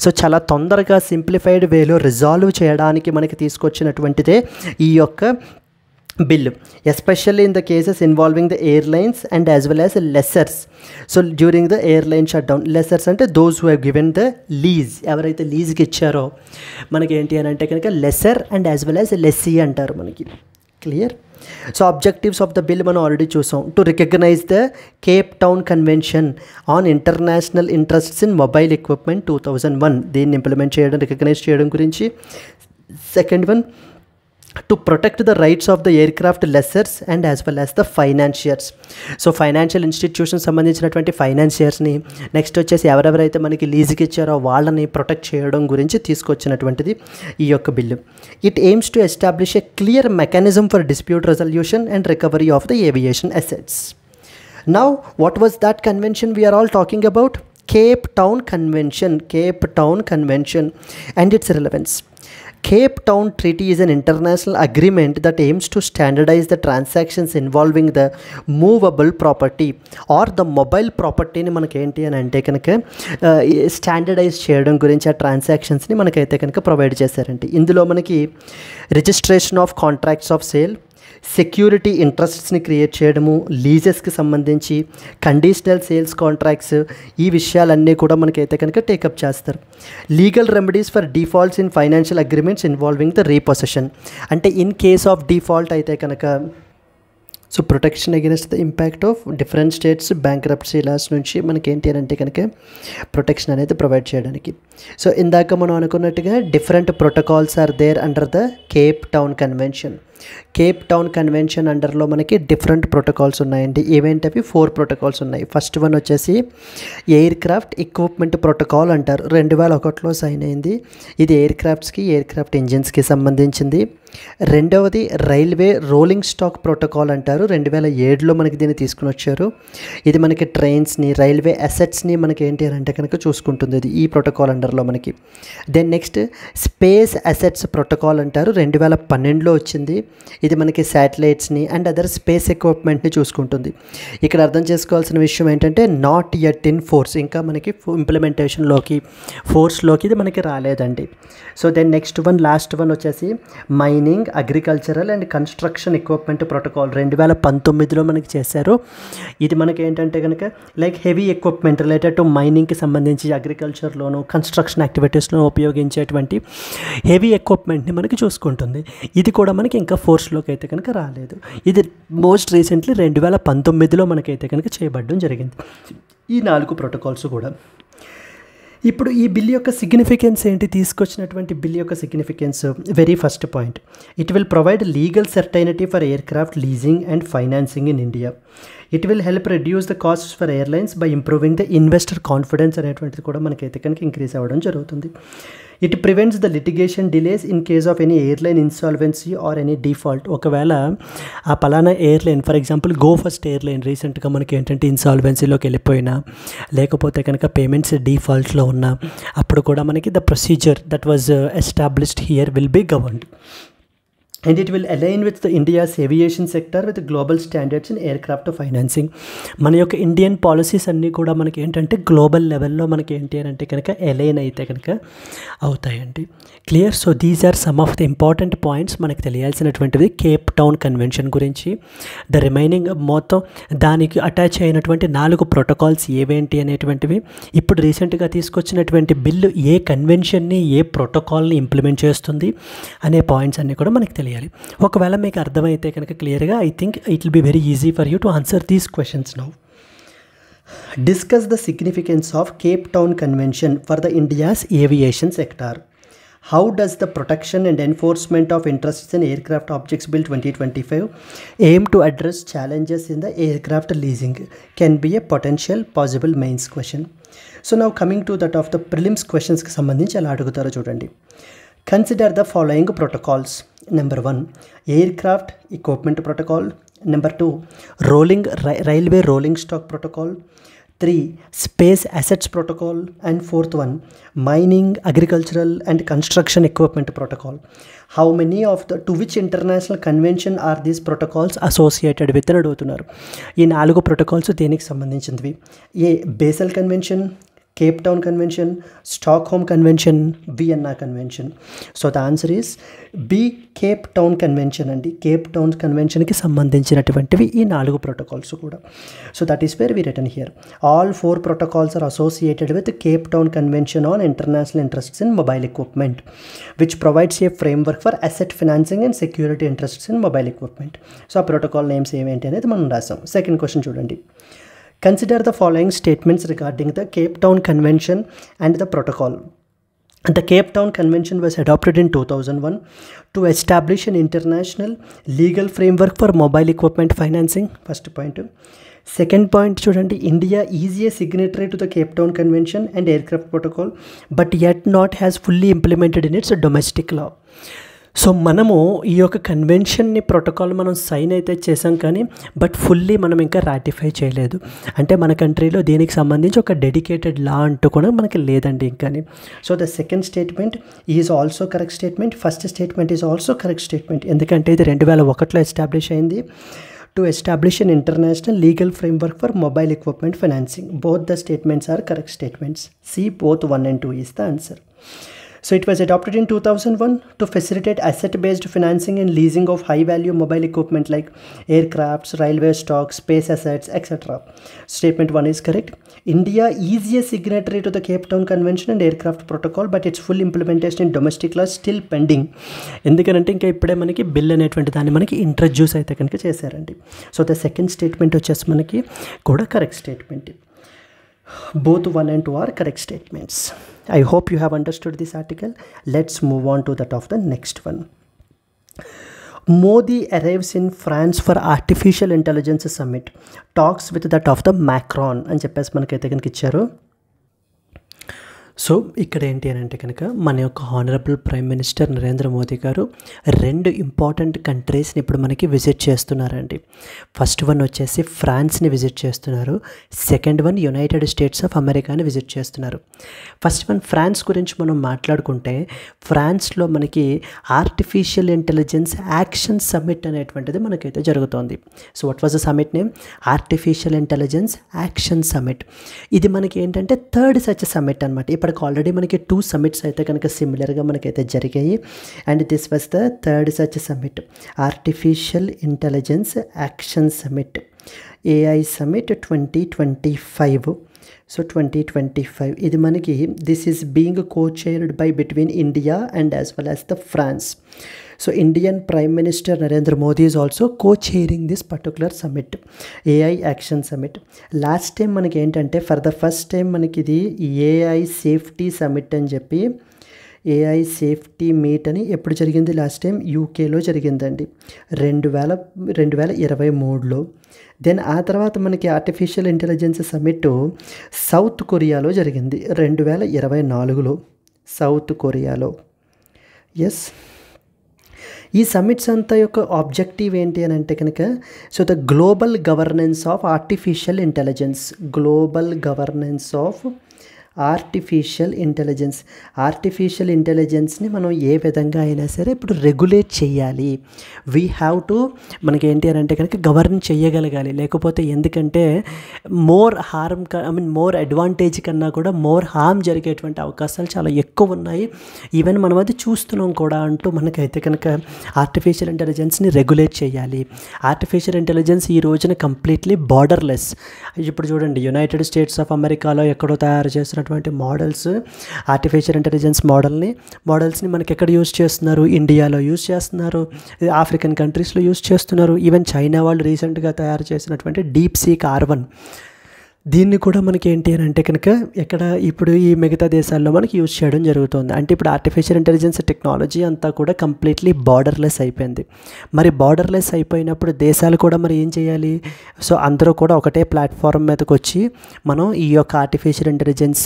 so చాలా తొందరగా సింప్లిఫైడ్ వేలో రిజాల్వ్ చేయడానికి మనకి తీసుకొచ్చినటువంటిదే ఈ యొక్క bill, especially in the cases involving the airlines and as well as lessors. So during the airline shut down, lessors అంటే those who have given the lease, ఎవరైతే లీజ్కి ఇచ్చారో మనకి ఏంటి అని అంటే కనుక lessor and as well as lessee అంటారు మనకి. Clear? So objectives of the bill మనం ఆల్రెడీ చూసాం. To recognize the Cape Town convention on international interests in mobile equipment 2001, దీన్ని ఇంప్లిమెంట్ చేయడం, రికగ్నైజ్ చేయడం గురించి. Second one, to protect the rights of the aircraft lessors and as well as the financiers. So financial institution సంబంధించినటువంటి ఫైనాన్షియర్స్ని, next వచ్చేసి ఎవరెవరైతే మనకి లీజుకి ఇచ్చారో వాళ్ళని ప్రొటెక్ట్ చేయడం గురించి తీసుకొచ్చినటువంటిది ఈ యొక్క bill. It AIIMS to establish a clear mechanism for dispute resolution and recovery of the aviation assets. Now what was that convention we are all talking about? Cape Town Convention, Cape Town Convention and its relevance. Cape Town Treaty is an international agreement that aims to standardize the transactions involving the movable property or the mobile property ni manaki enti ani ante kanaka standardize cheyadam gurinchi aa transactions ni manakayite kanaka provide chesarante. Indulo manaki registration of contracts of sale, security ఇంట్రెస్ట్స్ని create చేయడము, లీజెస్కి సంబంధించి conditional sales contracts, ఈ విషయాలన్నీ కూడా మనకైతే కనుక take up చేస్తారు. Legal remedies for defaults in financial agreements involving the repossession, అంటే ఇన్ కేస్ ఆఫ్ డిఫాల్ట్ అయితే కనుక so protection against the impact of different states bankruptcy laws నుంచి మనకి ఏంటి అని అంటే కనుక ప్రొటెక్షన్ అనేది ప్రొవైడ్ చేయడానికి. సో ఇందాక మనం అనుకున్నట్టుగా different protocols are there under the Cape Town convention. Cape Town convention అండర్లో మనకి డిఫరెంట్ ప్రోటోకాల్స్ ఉన్నాయండి. ఏవేంటవి? 4 ప్రోటోకాల్స్ ఉన్నాయి. ఫస్ట్ వన్ వచ్చేసి ఎయిర్ క్రాఫ్ట్ ఎక్విప్మెంట్ ప్రోటోకాల్ అంటారు, 2001లో సైన్ అయింది. ఇది ఎయిర్ క్రాఫ్ట్స్కి, ఎయిర్ క్రాఫ్ట్ ఇంజిన్స్కి సంబంధించింది. రెండవది రైల్వే రోలింగ్ స్టాక్ ప్రోటోకాల్ అంటారు, 2007లో మనకి దీన్ని తీసుకుని వచ్చారు. ఇది మనకి ట్రైన్స్ని, రైల్వే అసెట్స్ని మనకి ఏంటి అని అంటే కనుక చూసుకుంటుంది ఇది ఈ ప్రోటోకాల్ అండర్లో మనకి. Then next space assets protocol అంటారు, 2012లో వచ్చింది. ఇది మనకి శాటిలైట్స్ని అండ్ అదర్ స్పేస్ ఎక్విప్మెంట్ని చూసుకుంటుంది. ఇక్కడ అర్థం చేసుకోవాల్సిన విషయం ఏంటంటే నాట్ యట్ ఇన్ ఫోర్స్, ఇంకా మనకి ఇంప్లిమెంటేషన్లోకి ఫోర్స్లోకి ఇది మనకి రాలేదండి. So then next one last one వచ్చేసి mining, agricultural and construction equipment protocol 2019లో మనకి చేశారు. ఇది మనకి ఏంటంటే కనుక like heavy equipment related to మైనింగ్కి సంబంధించి అగ్రికల్చర్లోను కన్స్ట్రక్షన్ యాక్టివిటీస్లో ఉపయోగించేటువంటి హెవీ ఎక్విప్మెంట్ని మనకి చూసుకుంటుంది. ఇది కూడా మనకి ఇంకా ఫోర్స్లోకి అయితే కనుక రాలేదు. ఇది మోస్ట్ రీసెంట్లీ 2019లో మనకైతే కనుక చేయబడడం జరిగింది ఈ 4 ప్రోటోకాల్స్ కూడా. ఇప్పుడు ఈ బిల్ యొక్క సిగ్నిఫికెన్స్ ఏంటి, తీసుకొచ్చినటువంటి బిల్ యొక్క significance very first point, it will provide legal certainty for aircraft leasing and financing in India. It will help reduce the costs for airlines by improving the investor confidence అనేటువంటిది కూడా మనకైతే కనుక increase అవ్వడం జరుగుతుంది. It prevents the litigation delays in case of any airline insolvency or any default. ఒకవేళ ఆ పలానా airline for example go first airline రీసెంట్గా మనకి ఏంటంటే ఇన్సాల్వెన్సీలోకి వెళ్ళిపోయినా లేకపోతే కనుక పేమెంట్స్ డిఫాల్ట్లో ఉన్నా అప్పుడు కూడా మనకి the procedure that was established here will be governed. And it will align with the India's aviation sector with global standards in aircraft financing. మన యొక్క ఇండియన్ పాలసీస్ అన్నీ కూడా మనకి ఏంటంటే గ్లోబల్ లెవెల్లో మనకి ఏంటి అని అంటే కనుక అలైన్ అయితే కనుక అవుతాయండి. Clear? So these are some of the important points మనకి తెలియాల్సినటువంటివి కేప్ టౌన్ కన్వెన్షన్ గురించి. ద రిమైనింగ్ మొత్తం దానికి అటాచ్ అయినటువంటి 4 ప్రోటోకాల్స్ ఏవేంటి అనేటువంటివి, ఇప్పుడు రీసెంట్గా తీసుకొచ్చినటువంటి బిల్లు ఏ కన్వెన్షన్ని ఏ ప్రోటోకాల్ని ఇంప్లిమెంట్ చేస్తుంది అనే పాయింట్స్ అన్నీ కూడా మనకి తెలియాలి. ఒకవేళ మీకు అర్థమైతే కనుక క్లియర్గా I think it will be very easy for you to answer these questions now. Discuss the significance of Cape Town convention for the India's aviation sector. How does the protection and enforcement of interests in Aircraft Objects Bill 2025 aim to address challenges in the aircraft leasing? Can be a potential possible mains question. So now coming to that of the prelims questions కి సంబంధించి ఎలా అడుగుతారో చూడండి. Consider the following protocols. Number 1, Aircraft Equipment Protocol. Number 2, Railway Rolling Stock Protocol. 3, Space Assets Protocol. And 4th one, Mining, Agricultural and Construction Equipment Protocol. How many of the, to which international convention are these protocols associated with అని అడుగుతున్నారు. ఈ 4 protocols దేనికి సంబంధించినవి? A Basel convention, Cape Town convention, Stockholm convention, Vienna convention. So the answer is B, Cape Town convention అండి. Cape Town కన్వెన్షన్కి సంబంధించినటువంటివి ఈ 4 protocols కూడా. So that is where we written here. All 4 protocols are associated with the Cape Town Convention on International Interests in Mobile Equipment, which provides a framework for asset financing and security interests in mobile equipment. So ఆ protocol names ఏమేంటి అనేది మనం రాసాం. Second question చూడండి. Consider the following statements regarding the Cape Town Convention and the protocol. The Cape Town Convention was adopted in 2001 to establish an international legal framework for mobile equipment financing. First point. Second point చూడండి, India is a signatory to the Cape Town Convention and Aircraft Protocol, but yet not has fully implemented in its domestic law. So మనము ఈ యొక్క కన్వెన్షన్ని protocol మనం sign అయితే చేసాం కానీ but fully మనం ఇంకా రాటిఫై చేయలేదు. అంటే మన కంట్రీలో దీనికి సంబంధించి ఒక డెడికేటెడ్ లా అంటూ కూడా మనకి లేదండి ఇంకాని. So the second statement is also correct statement. First statement is also correct statement. ఎందుకంటే ఇది 2001లో ఎస్టాబ్లిష్ అయింది to establish an international legal framework for mobile equipment financing. Both the statements are correct statements. C, both 1 and 2 is the answer. So it was adopted in 2001 to facilitate asset-based financing and leasing of high-value mobile equipment like aircrafts, railway stocks, space assets, etc. Statement 1 is correct. India is a signatory to the Cape Town Convention and Aircraft Protocol, but its full implementation in domestic law still pending. ఎందుకంటే ఇంకా ఇప్పుడే మనకి bill అనేటువంటి దాన్ని మనకి introduce అయితే కనుక చేశారండి. సో ద సెకండ్ స్టేట్మెంట్ వచ్చేసి మనకి కూడా correct statement. Both 1 and 2 are correct statements. I hope you have understood this article. Let's move on to that of the next one. Modi arrives in France for Artificial Intelligence Summit. Talks with that of the Macron అని చెప్పేసి మనకైతే కనుక ఇచ్చారు. So ఇక్కడ ఏంటి అని అంటే కనుక మన యొక్క honourable prime minister Narendra Modi గారు 2 ఇంపార్టెంట్ కంట్రీస్ని ఇప్పుడు మనకి విజిట్ చేస్తున్నారండి. ఫస్ట్ వన్ వచ్చేసి ఫ్రాన్స్ని విజిట్ చేస్తున్నారు. Second one United States of అమెరికాని విజిట్ చేస్తున్నారు. ఫస్ట్ వన్ ఫ్రాన్స్ గురించి మనం మాట్లాడుకుంటే ఫ్రాన్స్లో మనకి ఆర్టిఫిషియల్ ఇంటెలిజెన్స్ యాక్షన్ సమ్మిట్ అనేటువంటిది మనకైతే జరుగుతోంది. So what was the summit name? Artificial intelligence action summit. ఇది మనకి ఏంటంటే థర్డ్ సచ్ సమ్మిట్ అనమాట. ఇప్పటికి ఆల్రెడీ మనకి 2 సమ్మిట్స్ అయితే కనుక సిమిలర్గా మనకైతే జరిగాయి. And this was the third such summit, artificial intelligence action summit, AI summit 2025. So 2025 ఇది మనకి this is being co-chaired by between India and as well as the France. So Indian prime minister Narendra Modi is also co-chairing this particular summit, AI action summit. Last time మనకి ఏంటంటే for the first time మనకి ఇది AI safety summit అని చెప్పి AI safety meet అని ఎప్పుడు జరిగింది? Last time యూకేలో జరిగిందండి 2023లో. దెన్ ఆ తర్వాత మనకి ఆర్టిఫిషియల్ ఇంటెలిజెన్స్ సమ్మిట్ సౌత్ కొరియాలో జరిగింది 2024లో, సౌత్ కొరియాలో. ఎస్, ఈ సమ్మిట్స్ అంతా యొక్క ఆబ్జెక్టివ్ ఏంటి అని అంటే కనుక so the global governance of artificial intelligence, global governance of artificial ఇంటెలిజెన్స్ని మనం ఏ విధంగా అయినా సరే ఇప్పుడు రెగ్యులేట్ చేయాలి. వీ హ్యావ్ టు మనకి ఏంటి అని అంటే కనుక గవర్న్ చేయగలగాలి. లేకపోతే ఎందుకంటే మోర్ అడ్వాంటేజ్ కన్నా కూడా మోర్ హార్మ్ జరిగేటువంటి అవకాశాలు చాలా ఎక్కువ ఉన్నాయి. ఈవెన్ మనం అది చూస్తున్నాం కూడా అంటూ మనకైతే కనుక ఆర్టిఫిషియల్ ఇంటెలిజెన్స్ని రెగ్యులేట్ చేయాలి. ఆర్టిఫిషియల్ ఇంటెలిజెన్స్ ఈ రోజున కంప్లీట్లీ బార్డర్లెస్. ఇప్పుడు చూడండి యునైటెడ్ స్టేట్స్ ఆఫ్ అమెరికాలో ఎక్కడో తయారు చేసిన మోడల్స్, ఆర్టిఫిషియల్ ఇంటెలిజెన్స్ మోడల్స్ని మనకి ఎక్కడ యూజ్ చేస్తున్నారు? ఇండియాలో యూజ్ చేస్తున్నారు, ఆఫ్రికన్ కంట్రీస్లో యూజ్ చేస్తున్నారు. ఈవెన్ చైనా వాళ్ళు రీసెంట్గా తయారు చేసినటువంటి DeepSeek R1 దీన్ని కూడా మనకి ఏంటి అని అంటే కనుక ఎక్కడ ఇప్పుడు ఈ మిగతా దేశాల్లో మనకి యూజ్ చేయడం జరుగుతుంది. అంటే ఇప్పుడు ఆర్టిఫిషియల్ ఇంటెలిజెన్స్ టెక్నాలజీ అంతా కూడా కంప్లీట్లీ బార్డర్లెస్ అయిపోయింది. మరి బార్డర్లెస్ అయిపోయినప్పుడు దేశాలు కూడా మరి ఏం చేయాలి? సో అందరూ కూడా ఒకటే ప్లాట్ఫామ్ మీదకి వచ్చి మనం ఈ యొక్క ఆర్టిఫిషియల్ ఇంటెలిజెన్స్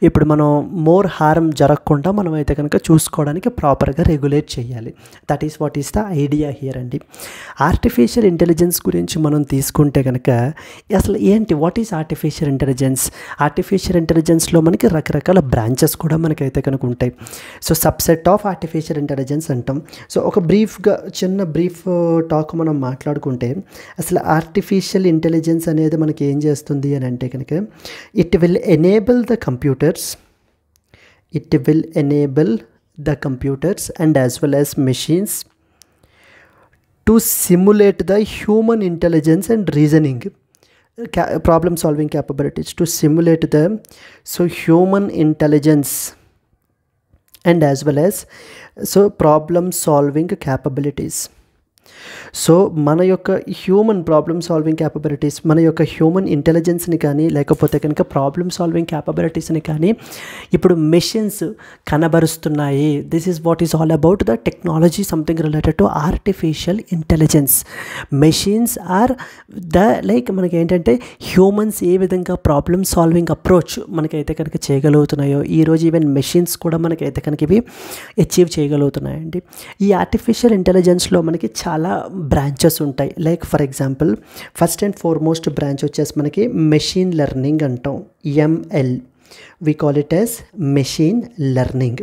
ఇప్పుడు మనం మోర్ హార్మ్ జరగకుండా మనం అయితే కనుక చూసుకోవడానికి ప్రాపర్గా రెగ్యులేట్ చేయాలి. That is what is the idea here అండి. ఆర్టిఫిషియల్ ఇంటెలిజెన్స్ గురించి మనం తీసుకుంటే కనుక అసలు ఏంటి, వాట్ ఈస్ ఆర్టిఫిషియల్ ఇంటెలిజెన్స్లో మనకి రకరకాల బ్రాంచెస్ కూడా మనకైతే కనుక ఉంటాయి. So subset of artificial intelligence అంటాం. సో ఒక చిన్న బ్రీఫ్ టాక్ మనం మాట్లాడుకుంటే అసలు ఆర్టిఫిషియల్ ఇంటెలిజెన్స్ అనేది మనకి ఏం చేస్తుంది అని అంటే కనుక it will enable the computers and as well as machines to simulate the human intelligence and reasoning, problem solving capabilities, to simulate the human intelligence and as well as problem solving capabilities. So మన యొక్క human problem solving capabilities, మన యొక్క human ఇంటెలిజెన్స్ని కానీ లేకపోతే కనుక problem solving క్యాపబిలిటీస్ని కానీ ఇప్పుడు మెషిన్స్ కనబరుస్తున్నాయి. This is what is all about the technology something related to artificial intelligence. Machines are మనకి ఏంటంటే హ్యూమన్స్ ఏ విధంగా ప్రాబ్లమ్ సాల్వింగ్ అప్రోచ్ మనకైతే కనుక చేయగలుగుతున్నాయో ఈరోజు ఈవెన్ మెషిన్స్ కూడా మనకైతే కనుక ఇవి అచీవ్ చేయగలుగుతున్నాయండి. ఈ ఆర్టిఫిషియల్ ఇంటెలిజెన్స్లో మనకి చాలా బ్రాంచెస్ ఉంటాయి. Like for example first and foremost branch వచ్చేసి మనకి మెషిన్ లెర్నింగ్ అంటాం, ML, we call it as machine learning.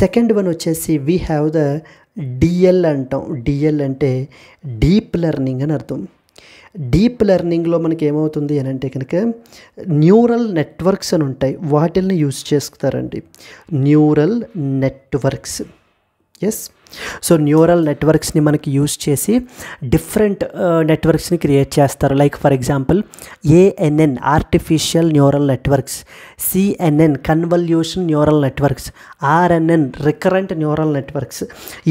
Second one వచ్చేసి వీ హ్యావ్ ద DL అంటాం. DL అంటే డీప్ లెర్నింగ్ అని అర్థం. డీప్ లెర్నింగ్లో మనకి ఏమవుతుంది అని అంటే కనుక న్యూరల్ నెట్వర్క్స్ అని ఉంటాయి, వాటిల్ని యూజ్ చేస్తారండి. Neural networks, yes. So neural నెట్వర్క్స్ని మనకి యూజ్ చేసి డిఫరెంట్ నెట్వర్క్స్ని క్రియేట్ చేస్తారు. Like for example ANN artificial neural networks, CNN convolution neural networks, RNN recurrent neural networks.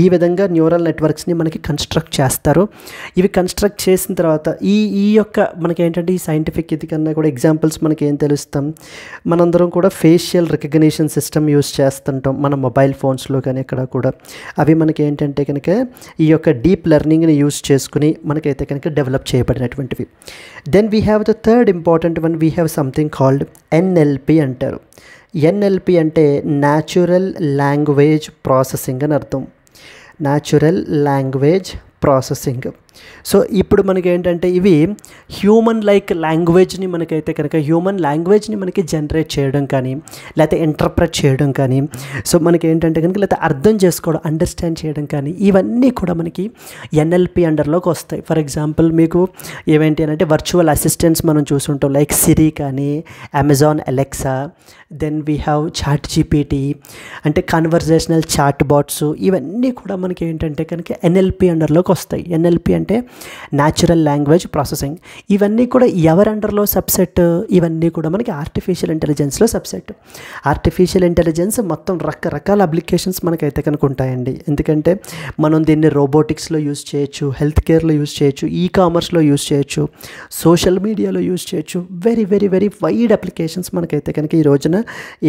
ఈ విధంగా న్యూరల్ నెట్వర్క్స్ని మనకి కన్స్ట్రక్ట్ చేస్తారు. ఇవి కన్స్ట్రక్ట్ చేసిన తర్వాత ఈ యొక్క మనకి ఏంటంటే ఈ సైంటిఫిక్ ఇది కన్నా కూడా ఎగ్జాంపుల్స్ మనకి ఏం తెలుస్తాం, మనందరం కూడా ఫేషియల్ రికగ్నిషన్ సిస్టమ్ యూజ్ చేస్తుంటాం మన మొబైల్ ఫోన్స్లో కానీ ఎక్కడ కూడా. అవి మనకి ఏంటంటే కనుక ఈ యొక్క డీప్ లెర్నింగ్ని యూజ్ చేసుకుని మనకైతే కనుక డెవలప్ చేయబడినటువంటివి. Then we have the third important one, we have something called NLP అంటారు. ఎన్ఎల్పి అంటే న్యాచురల్ లాంగ్వేజ్ ప్రాసెసింగ్ అని అర్థం. Natural language processing. సో ఇప్పుడు మనకి ఏంటంటే ఇవి హ్యూమన్ లైక్ లాంగ్వేజ్ని మనకైతే కనుక హ్యూమన్ లాంగ్వేజ్ని మనకి జనరేట్ చేయడం కానీ లేకపోతే ఇంటర్ప్రెట్ చేయడం కానీ, సో మనకి ఏంటంటే కనుక లేకపోతే అర్థం చేసుకోవడం, అండర్స్టాండ్ చేయడం కానీ, ఇవన్నీ కూడా మనకి ఎన్ఎల్పి అండర్లోకి వస్తాయి. ఫర్ ఎగ్జాంపుల్ మీకు ఏవేంటి అని అంటే వర్చువల్ అసిస్టెంట్స్ మనం చూసుంటాం, లైక్ సిరి కానీ, Amazon Alexa, then we have chat GPT, అంటే కన్వర్జేషనల్ చాట్ బాట్స్, ఇవన్నీ కూడా మనకి ఏంటంటే కనుక ఎన్ఎల్పి అండర్లోకి వస్తాయి. ఎన్ఎల్పి అంటే న్యాచురల్ లాంగ్వేజ్ ప్రాసెసింగ్. ఇవన్నీ కూడా ఎవరి అండర్లో సబ్సెట్? ఇవన్నీ కూడా మనకి ఆర్టిఫిషియల్ ఇంటెలిజెన్స్లో సబ్సెట్. ఆర్టిఫిషియల్ ఇంటెలిజెన్స్ మొత్తం రకరకాల అప్లికేషన్స్ మనకైతే కనుక ఉంటాయండి. ఎందుకంటే మనం దీన్ని రోబోటిక్స్లో యూజ్ చేయొచ్చు, హెల్త్ కేర్లో యూజ్ చేయొచ్చు, ఈ కామర్స్లో యూజ్ చేయొచ్చు, సోషల్ మీడియాలో యూజ్ చేయొచ్చు. Very very very wide applications మనకైతే కనుక ఈ రోజున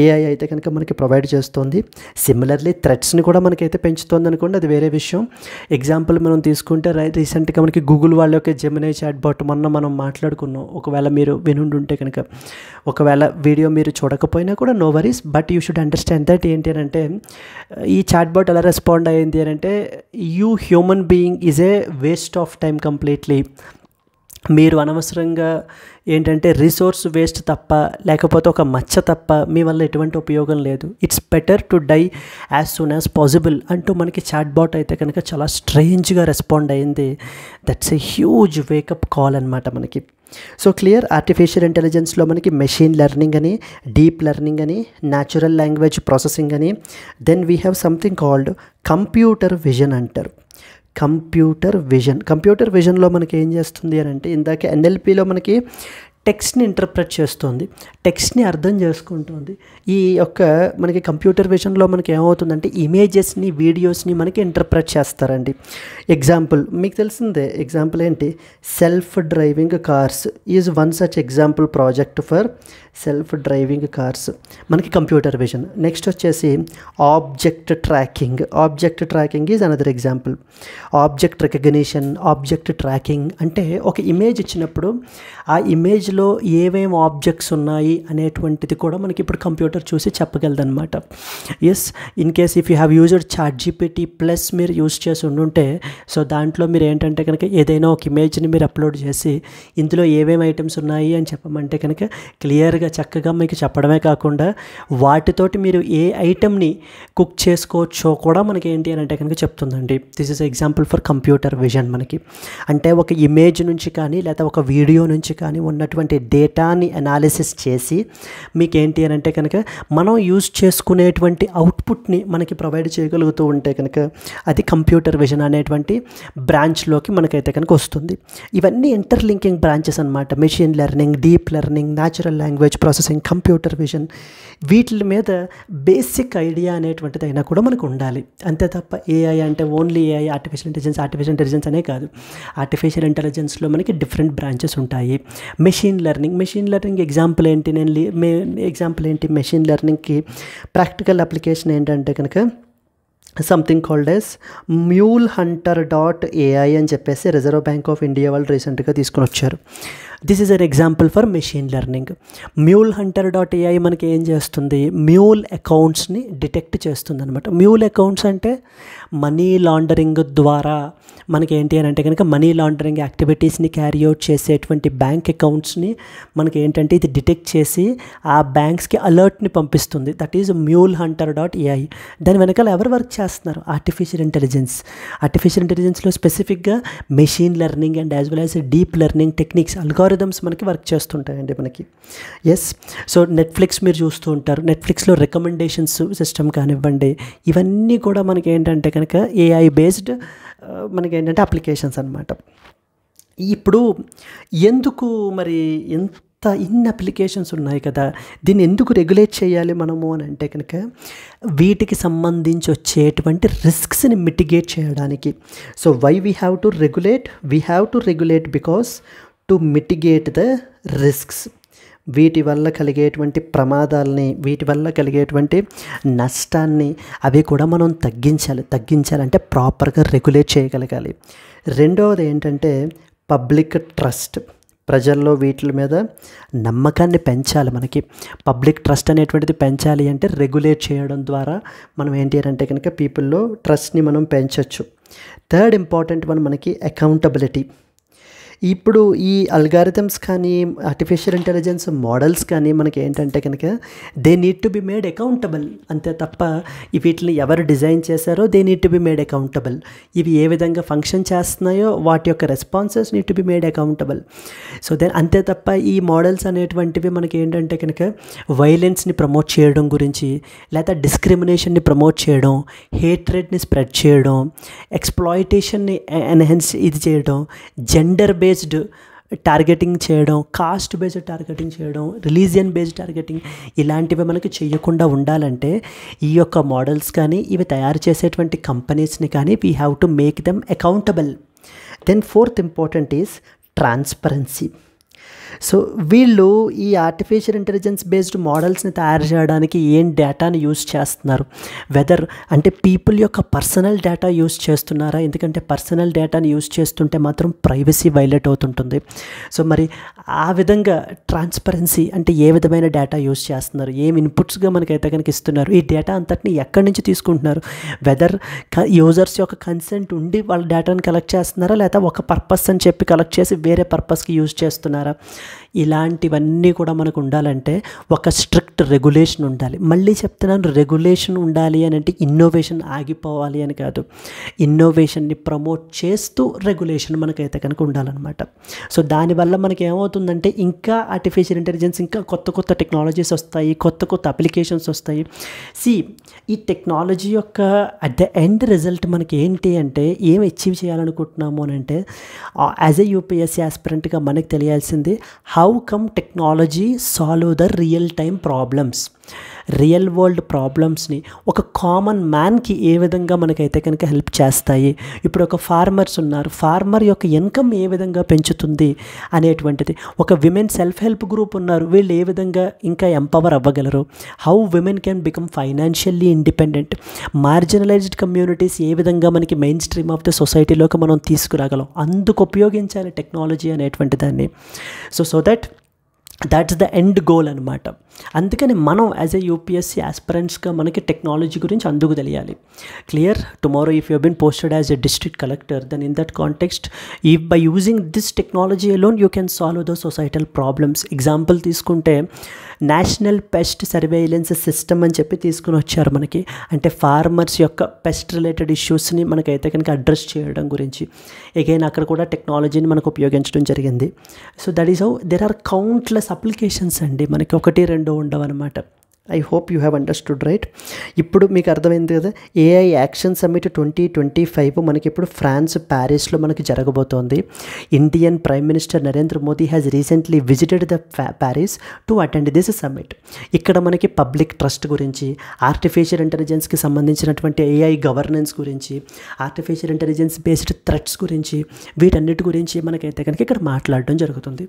ఏఐ అయితే కనుక మనకి ప్రొవైడ్ చేస్తుంది. సిమిలర్లీ థ్రెట్స్ని కూడా మనకైతే పెంచుతుంది అనుకోండి, అది వేరే విషయం. ఎగ్జాంపుల్ మనం తీసుకుంటే రీసెంట్గా మనకి గూగుల్ వాళ్ళ యొక్క జెమినీ చాట్ బాట్ మొన్న మనం మాట్లాడుకున్నాం. ఒకవేళ మీరు వినుంటే కనుక, ఒకవేళ వీడియో మీరు చూడకపోయినా కూడా no worries, but you should understand that ఏంటి అని అంటే ఈ చాట్ బాట్ ఎలా రెస్పాండ్ అయ్యింది అని అంటే, you human being is a waste of time completely. మీరు అనవసరంగా ఏంటంటే రిసోర్స్ వేస్ట్ తప్ప, లేకపోతే ఒక మచ్చ తప్ప మీ వల్ల ఎటువంటి ఉపయోగం లేదు. It's better to die as soon as possible అంటూ మనకి చాట్ బాట్ అయితే కనుక చాలా స్ట్రేంజ్గా రెస్పాండ్ అయింది. That's a huge wake up call అనమాట మనకి. సో క్లియర్, ఆర్టిఫిషియల్ ఇంటెలిజెన్స్లో మనకి మెషిన్ లెర్నింగ్ అని, డీప్ లెర్నింగ్ అని, న్యాచురల్ లాంగ్వేజ్ ప్రాసెసింగ్ అని, then we have something called computer vision అంటారు. కంప్యూటర్ విజన్లో మనకి ఏం చేస్తుంది అని అంటే, ఇందాక ఎన్ఎల్పిలో మనకి టెక్స్ట్ని ఇంటర్ప్రెట్ చేస్తుంది, టెక్స్ట్ని అర్థం చేసుకుంటుంది. ఈ యొక్క మనకి కంప్యూటర్ విజన్లో మనకి ఏమవుతుందంటే ఇమేజెస్ని, వీడియోస్ని మనకి ఇంటర్ప్రెట్ చేస్తారండి. ఎగ్జాంపుల్ మీకు తెలిసిందే, ఎగ్జాంపుల్ ఏంటి, self driving cars is one such example project for self driving cars, మనకి కంప్యూటర్ విజన్. నెక్స్ట్ వచ్చేసి object tracking is another example. Object recognition, object tracking అంటే ఒక ఇమేజ్ ఇచ్చినప్పుడు ఆ ఇమేజ్లో ఏమేమి ఆబ్జెక్ట్స్ ఉన్నాయి అనేటువంటిది కూడా మనకి ఇప్పుడు కంప్యూటర్ చూసి చెప్పగలదన్నమాట. Yes, in case if you have used chat GPT plus మీరు యూజ్ చేసి ఉండుంటే, సో దాంట్లో మీరు ఏంటంటే కనుక ఏదైనా ఒక ఇమేజ్ని మీరు అప్లోడ్ చేసి ఇందులో ఏమేమి ఐటమ్స్ ఉన్నాయి అని చెప్పమంటే కనుక క్లియర్గా చక్కగా మీకు చెప్పడమే కాకుండా వాటితోటి మీరు ఏ ఐటెంని కుక్ చేసుకోవచ్చో కూడా మనకి ఏంటి అని అంటే కనుక చెప్తుందండి. This is example for computer vision. మనకి అంటే ఒక ఇమేజ్ నుంచి కానీ లేదా ఒక వీడియో నుంచి కానీ ఉన్నటువంటి డేటాని అనాలిసిస్ చేసి మీకు ఏంటి అని అంటే కనుక మనం యూజ్ చేసుకునేటువంటి అవుట్పుట్ని మనకి ప్రొవైడ్ చేయగలుగుతూ ఉంటే కనుక అది కంప్యూటర్ విజన్ అనేటువంటి బ్రాంచ్లోకి మనకైతే కనుక వస్తుంది. ఇవన్నీ ఇంటర్లింకింగ్ బ్రాంచెస్ అనమాట. Machine learning, deep learning, natural language processing, computer vision, వీటి మీద బేసిక్ ఐడియా అనేటువంటిది అయినా కూడా మనకు ఉండాలి. అంతే తప్ప ఏఐ అంటే ఓన్లీ ఏఐ, ఆర్టిఫిషియల్ ఇంటెలిజెన్స్ అనే కాదు. ఆర్టిఫిషియల్ ఇంటెలిజెన్స్లో మనకి డిఫరెంట్ బ్రాంచెస్ ఉంటాయి. మెషిన్ లెర్నింగ్ ఎగ్జాంపుల్ ఏంటి, మెషిన్ లెర్నింగ్కి ప్రాక్టికల్ అప్లికేషన్ ఏంటంటే కనుక సంథింగ్ కాల్డ్ ఎస్ MuleHunter.ai అని చెప్పేసి రిజర్వ్ బ్యాంక్ ఆఫ్ ఇండియా వాళ్ళు రీసెంట్గా తీసుకొని వచ్చారు. This is an example for machine learning. MuleHunter.ai మనకి ఏం చేస్తుంది, మ్యూల్ అకౌంట్స్ని డిటెక్ట్ చేస్తుంది అనమాట. మ్యూల్ అకౌంట్స్ అంటే మనీ లాండరింగ్ ద్వారా మనకి ఏంటి అని అంటే కనుక మనీ లాండరింగ్ యాక్టివిటీస్ని క్యారీ అవుట్ చేసేటువంటి బ్యాంక్ అకౌంట్స్ని మనకి ఏంటంటే ఇది డిటెక్ట్ చేసి ఆ బ్యాంక్స్కి అలర్ట్ని పంపిస్తుంది. That is MuleHunter.ai. దాని వెనకాల ఎవరు వర్క్ చేస్తున్నారు? ఆర్టిఫిషియల్ ఇంటెలిజెన్స్లో స్పెసిఫిక్గా machine learning and as well as deep learning techniques, algorithms మనకి వర్క్ చేస్తుంటాయండి మనకి. ఎస్, సో నెట్ఫ్లిక్స్ మీరు చూస్తూ ఉంటారు. నెట్ఫ్లిక్స్లో రికమెండేషన్స్ సిస్టమ్ కానివ్వండి, ఇవన్నీ కూడా మనకి ఏంటంటే కనుక ఏఐ బేస్డ్ మనకి ఏంటంటే అప్లికేషన్స్ అనమాట. ఇప్పుడు ఎందుకు మరి ఇన్ని అప్లికేషన్స్ ఉన్నాయి కదా, దీన్ని ఎందుకు రెగ్యులేట్ చేయాలి మనము అని అంటే కనుక వీటికి సంబంధించి వచ్చేటువంటి రిస్క్స్ని మిటిగేట్ చేయడానికి. So why we have to regulate because to mitigate the risks. వీటి వల్ల కలిగేటువంటి ప్రమాదాలని, వీటి వల్ల కలిగేటువంటి నష్టాన్ని అవి కూడా మనం తగ్గించాలంటే ప్రాపర్గా రెగ్యులేట్ చేయగలగాలి. రెండవది ఏంటంటే పబ్లిక్ ప్రజల్లో వీటి మీద నమ్మకాన్ని పెంచాలి. మనకి పబ్లిక్ ట్రస్ట్ అనేటువంటిది పెంచాలి అంటే రెగ్యులేట్ చేయడం ద్వారా మనం ఏంటి అంటే కనుక పీపుల్లో ట్రస్ట్ని మనం పెంచవచ్చు. థర్డ్ ఇంపార్టెంట్ వన్ మనకి అకౌంటబిలిటీ. ఇప్పుడు ఈ అల్గారిథమ్స్ కానీ ఆర్టిఫిషియల్ ఇంటెలిజెన్స్ మోడల్స్ కానీ మనకి ఏంటంటే కనుక they need to be made accountable. అంతే తప్ప వీటిని ఎవరు డిజైన్ చేశారో they need to be made accountable. ఇవి ఏ విధంగా ఫంక్షన్ చేస్తున్నాయో వాటి యొక్క responses need to be made accountable. So then అంతే తప్ప ఈ మోడల్స్ అనేటువంటివి మనకి ఏంటంటే కనుక వైలెన్స్ని ప్రమోట్ చేయడం గురించి, లేదా డిస్క్రిమినేషన్ని ప్రమోట్ చేయడం, హేట్రెడ్ని స్ప్రెడ్ చేయడం, ఎక్స్ప్లాయిటేషన్ని ఎన్హాన్స్ చేయడం, జెండర్ బేస్డ్ టార్గెటింగ్ చేయడం, కాస్ట్ బేస్డ్ టార్గెటింగ్ చేయడం, రిలీజియన్ బేస్డ్ టార్గెటింగ్, ఇలాంటివి మనకి చేయకుండా ఉండాలంటే ఈ యొక్క మోడల్స్ కానీ ఇవి తయారు చేసేటువంటి కంపెనీస్ని కానీ we have to make them accountable. Then fourth important is transparency. So వీళ్ళు ఈ ఆర్టిఫిషియల్ ఇంటెలిజెన్స్ బేస్డ్ మోడల్స్ని తయారు చేయడానికి ఏం డేటాని యూస్ చేస్తున్నారు, వెదర్ అంటే పీపుల్ యొక్క పర్సనల్ డేటా యూస్ చేస్తున్నారా? ఎందుకంటే పర్సనల్ డేటాని యూస్ చేస్తుంటే మాత్రం ప్రైవసీ వైలేట్ అవుతుంటుంది. సో మరి ఆ విధంగా ట్రాన్స్పరెన్సీ అంటే ఏ విధమైన డేటా యూస్ చేస్తున్నారు, ఏం ఇన్పుట్స్గా మనకైతే కనుక ఇస్తున్నారు, ఈ డేటా అంతటిని ఎక్కడి నుంచి తీసుకుంటున్నారు, వెదర్ యూజర్స్ యొక్క కన్సెంట్ ఉండి వాళ్ళ డేటాను కలెక్ట్ చేస్తున్నారా, లేదా ఒక పర్పస్ అని చెప్పి కలెక్ట్ చేసి వేరే పర్పస్కి యూజ్ చేస్తున్నారా? ఇలాంటివన్నీ కూడా మనకు ఉండాలంటే ఒక స్ట్రిక్ట్ రెగ్యులేషన్ ఉండాలి. మళ్ళీ చెప్తున్నాను, రెగ్యులేషన్ ఉండాలి అని అంటే ఇన్నోవేషన్ ఆగిపోవాలి అని కాదు, ఇన్నోవేషన్ని ప్రమోట్ చేస్తూ రెగ్యులేషన్ మనకైతే కనుక ఉండాలన్నమాట. సో దానివల్ల మనకి ఏమవుతుందంటే ఇంకా ఆర్టిఫిషియల్ ఇంటెలిజెన్స్ ఇంకా కొత్త కొత్త టెక్నాలజీస్ వస్తాయి, కొత్త కొత్త అప్లికేషన్స్ వస్తాయి. ఈ టెక్నాలజీ యొక్క అట్ ద ఎండ్ రిజల్ట్ మనకి ఏంటి అంటే ఏం అచీవ్ చేయాలనుకుంటున్నాము అని అంటే యాజ్ ఎ యూపీఎస్సీ ఆస్పిరెంట్గా మనకు తెలియాల్సింది how come technology solve the real time problems. Real world ప్రాబ్లమ్స్ని ఒక కామన్ మ్యాన్కి ఏ విధంగా మనకైతే కనుక హెల్ప్ చేస్తాయి. ఇప్పుడు ఒక ఫార్మర్స్ ఉన్నారు, ఫార్మర్ యొక్క ఇన్కమ్ ఏ విధంగా పెంచుతుంది అనేటువంటిది. ఒక విమెన్ సెల్ఫ్ హెల్ప్ గ్రూప్ ఉన్నారు, వీళ్ళు ఏ విధంగా ఇంకా ఎంపవర్ అవ్వగలరు. How women can become financially independent. Marginalized communities ఏ విధంగా మనకి మెయిన్ స్ట్రీమ్ ఆఫ్ ద సొసైటీలోకి మనం తీసుకురాగలం, అందుకు ఉపయోగించాలి టెక్నాలజీ అనేటువంటి దాన్ని. So that's the end goal అనమాట. అందుకని మనం యాజ్ ఎ యూపీఎస్సీ ఆస్పిరెంట్స్గా మనకి టెక్నాలజీ గురించి అందుకు తెలియాలి. Clear? Tomorrow if you been posted as a district collector, then in that context by using this technology alone you can solve the societal problems. Example తీసుకుంటే national pest surveillance system అని చెప్పి తీసుకుని వచ్చారు మనకి. అంటే ఫార్మర్స్ యొక్క pest related ఇష్యూస్ని మనకైతే కనుక అడ్రస్ చేయడం గురించి అగైన్ అక్కడ కూడా టెక్నాలజీని మనకు ఉపయోగించడం జరిగింది. So that is how there are countless applications అండి, మనకి ఒకటి రెండు ఉండవు అనమాట. I hope you have understood right. ఇప్పుడు మీకు అర్థమైంది కదా, ఏఐ యాక్షన్ సమ్మిట్ 2025 మనకి ఇప్పుడు ఫ్రాన్స్ ప్యారిస్లో మనకి జరగబోతోంది. Indian prime minister Narendra Modi has recently visited the Paris to attend this summit. ఇక్కడ మనకి పబ్లిక్ ట్రస్ట్ గురించి, ఆర్టిఫిషియల్ ఇంటెలిజెన్స్కి సంబంధించినటువంటి ఏఐ గవర్నెన్స్ గురించి, ఆర్టిఫిషియల్ ఇంటెలిజెన్స్ బేస్డ్ థ్రెట్స్ గురించి, వీటన్నిటి గురించి మనకైతే కనుక ఇక్కడ మాట్లాడడం జరుగుతుంది.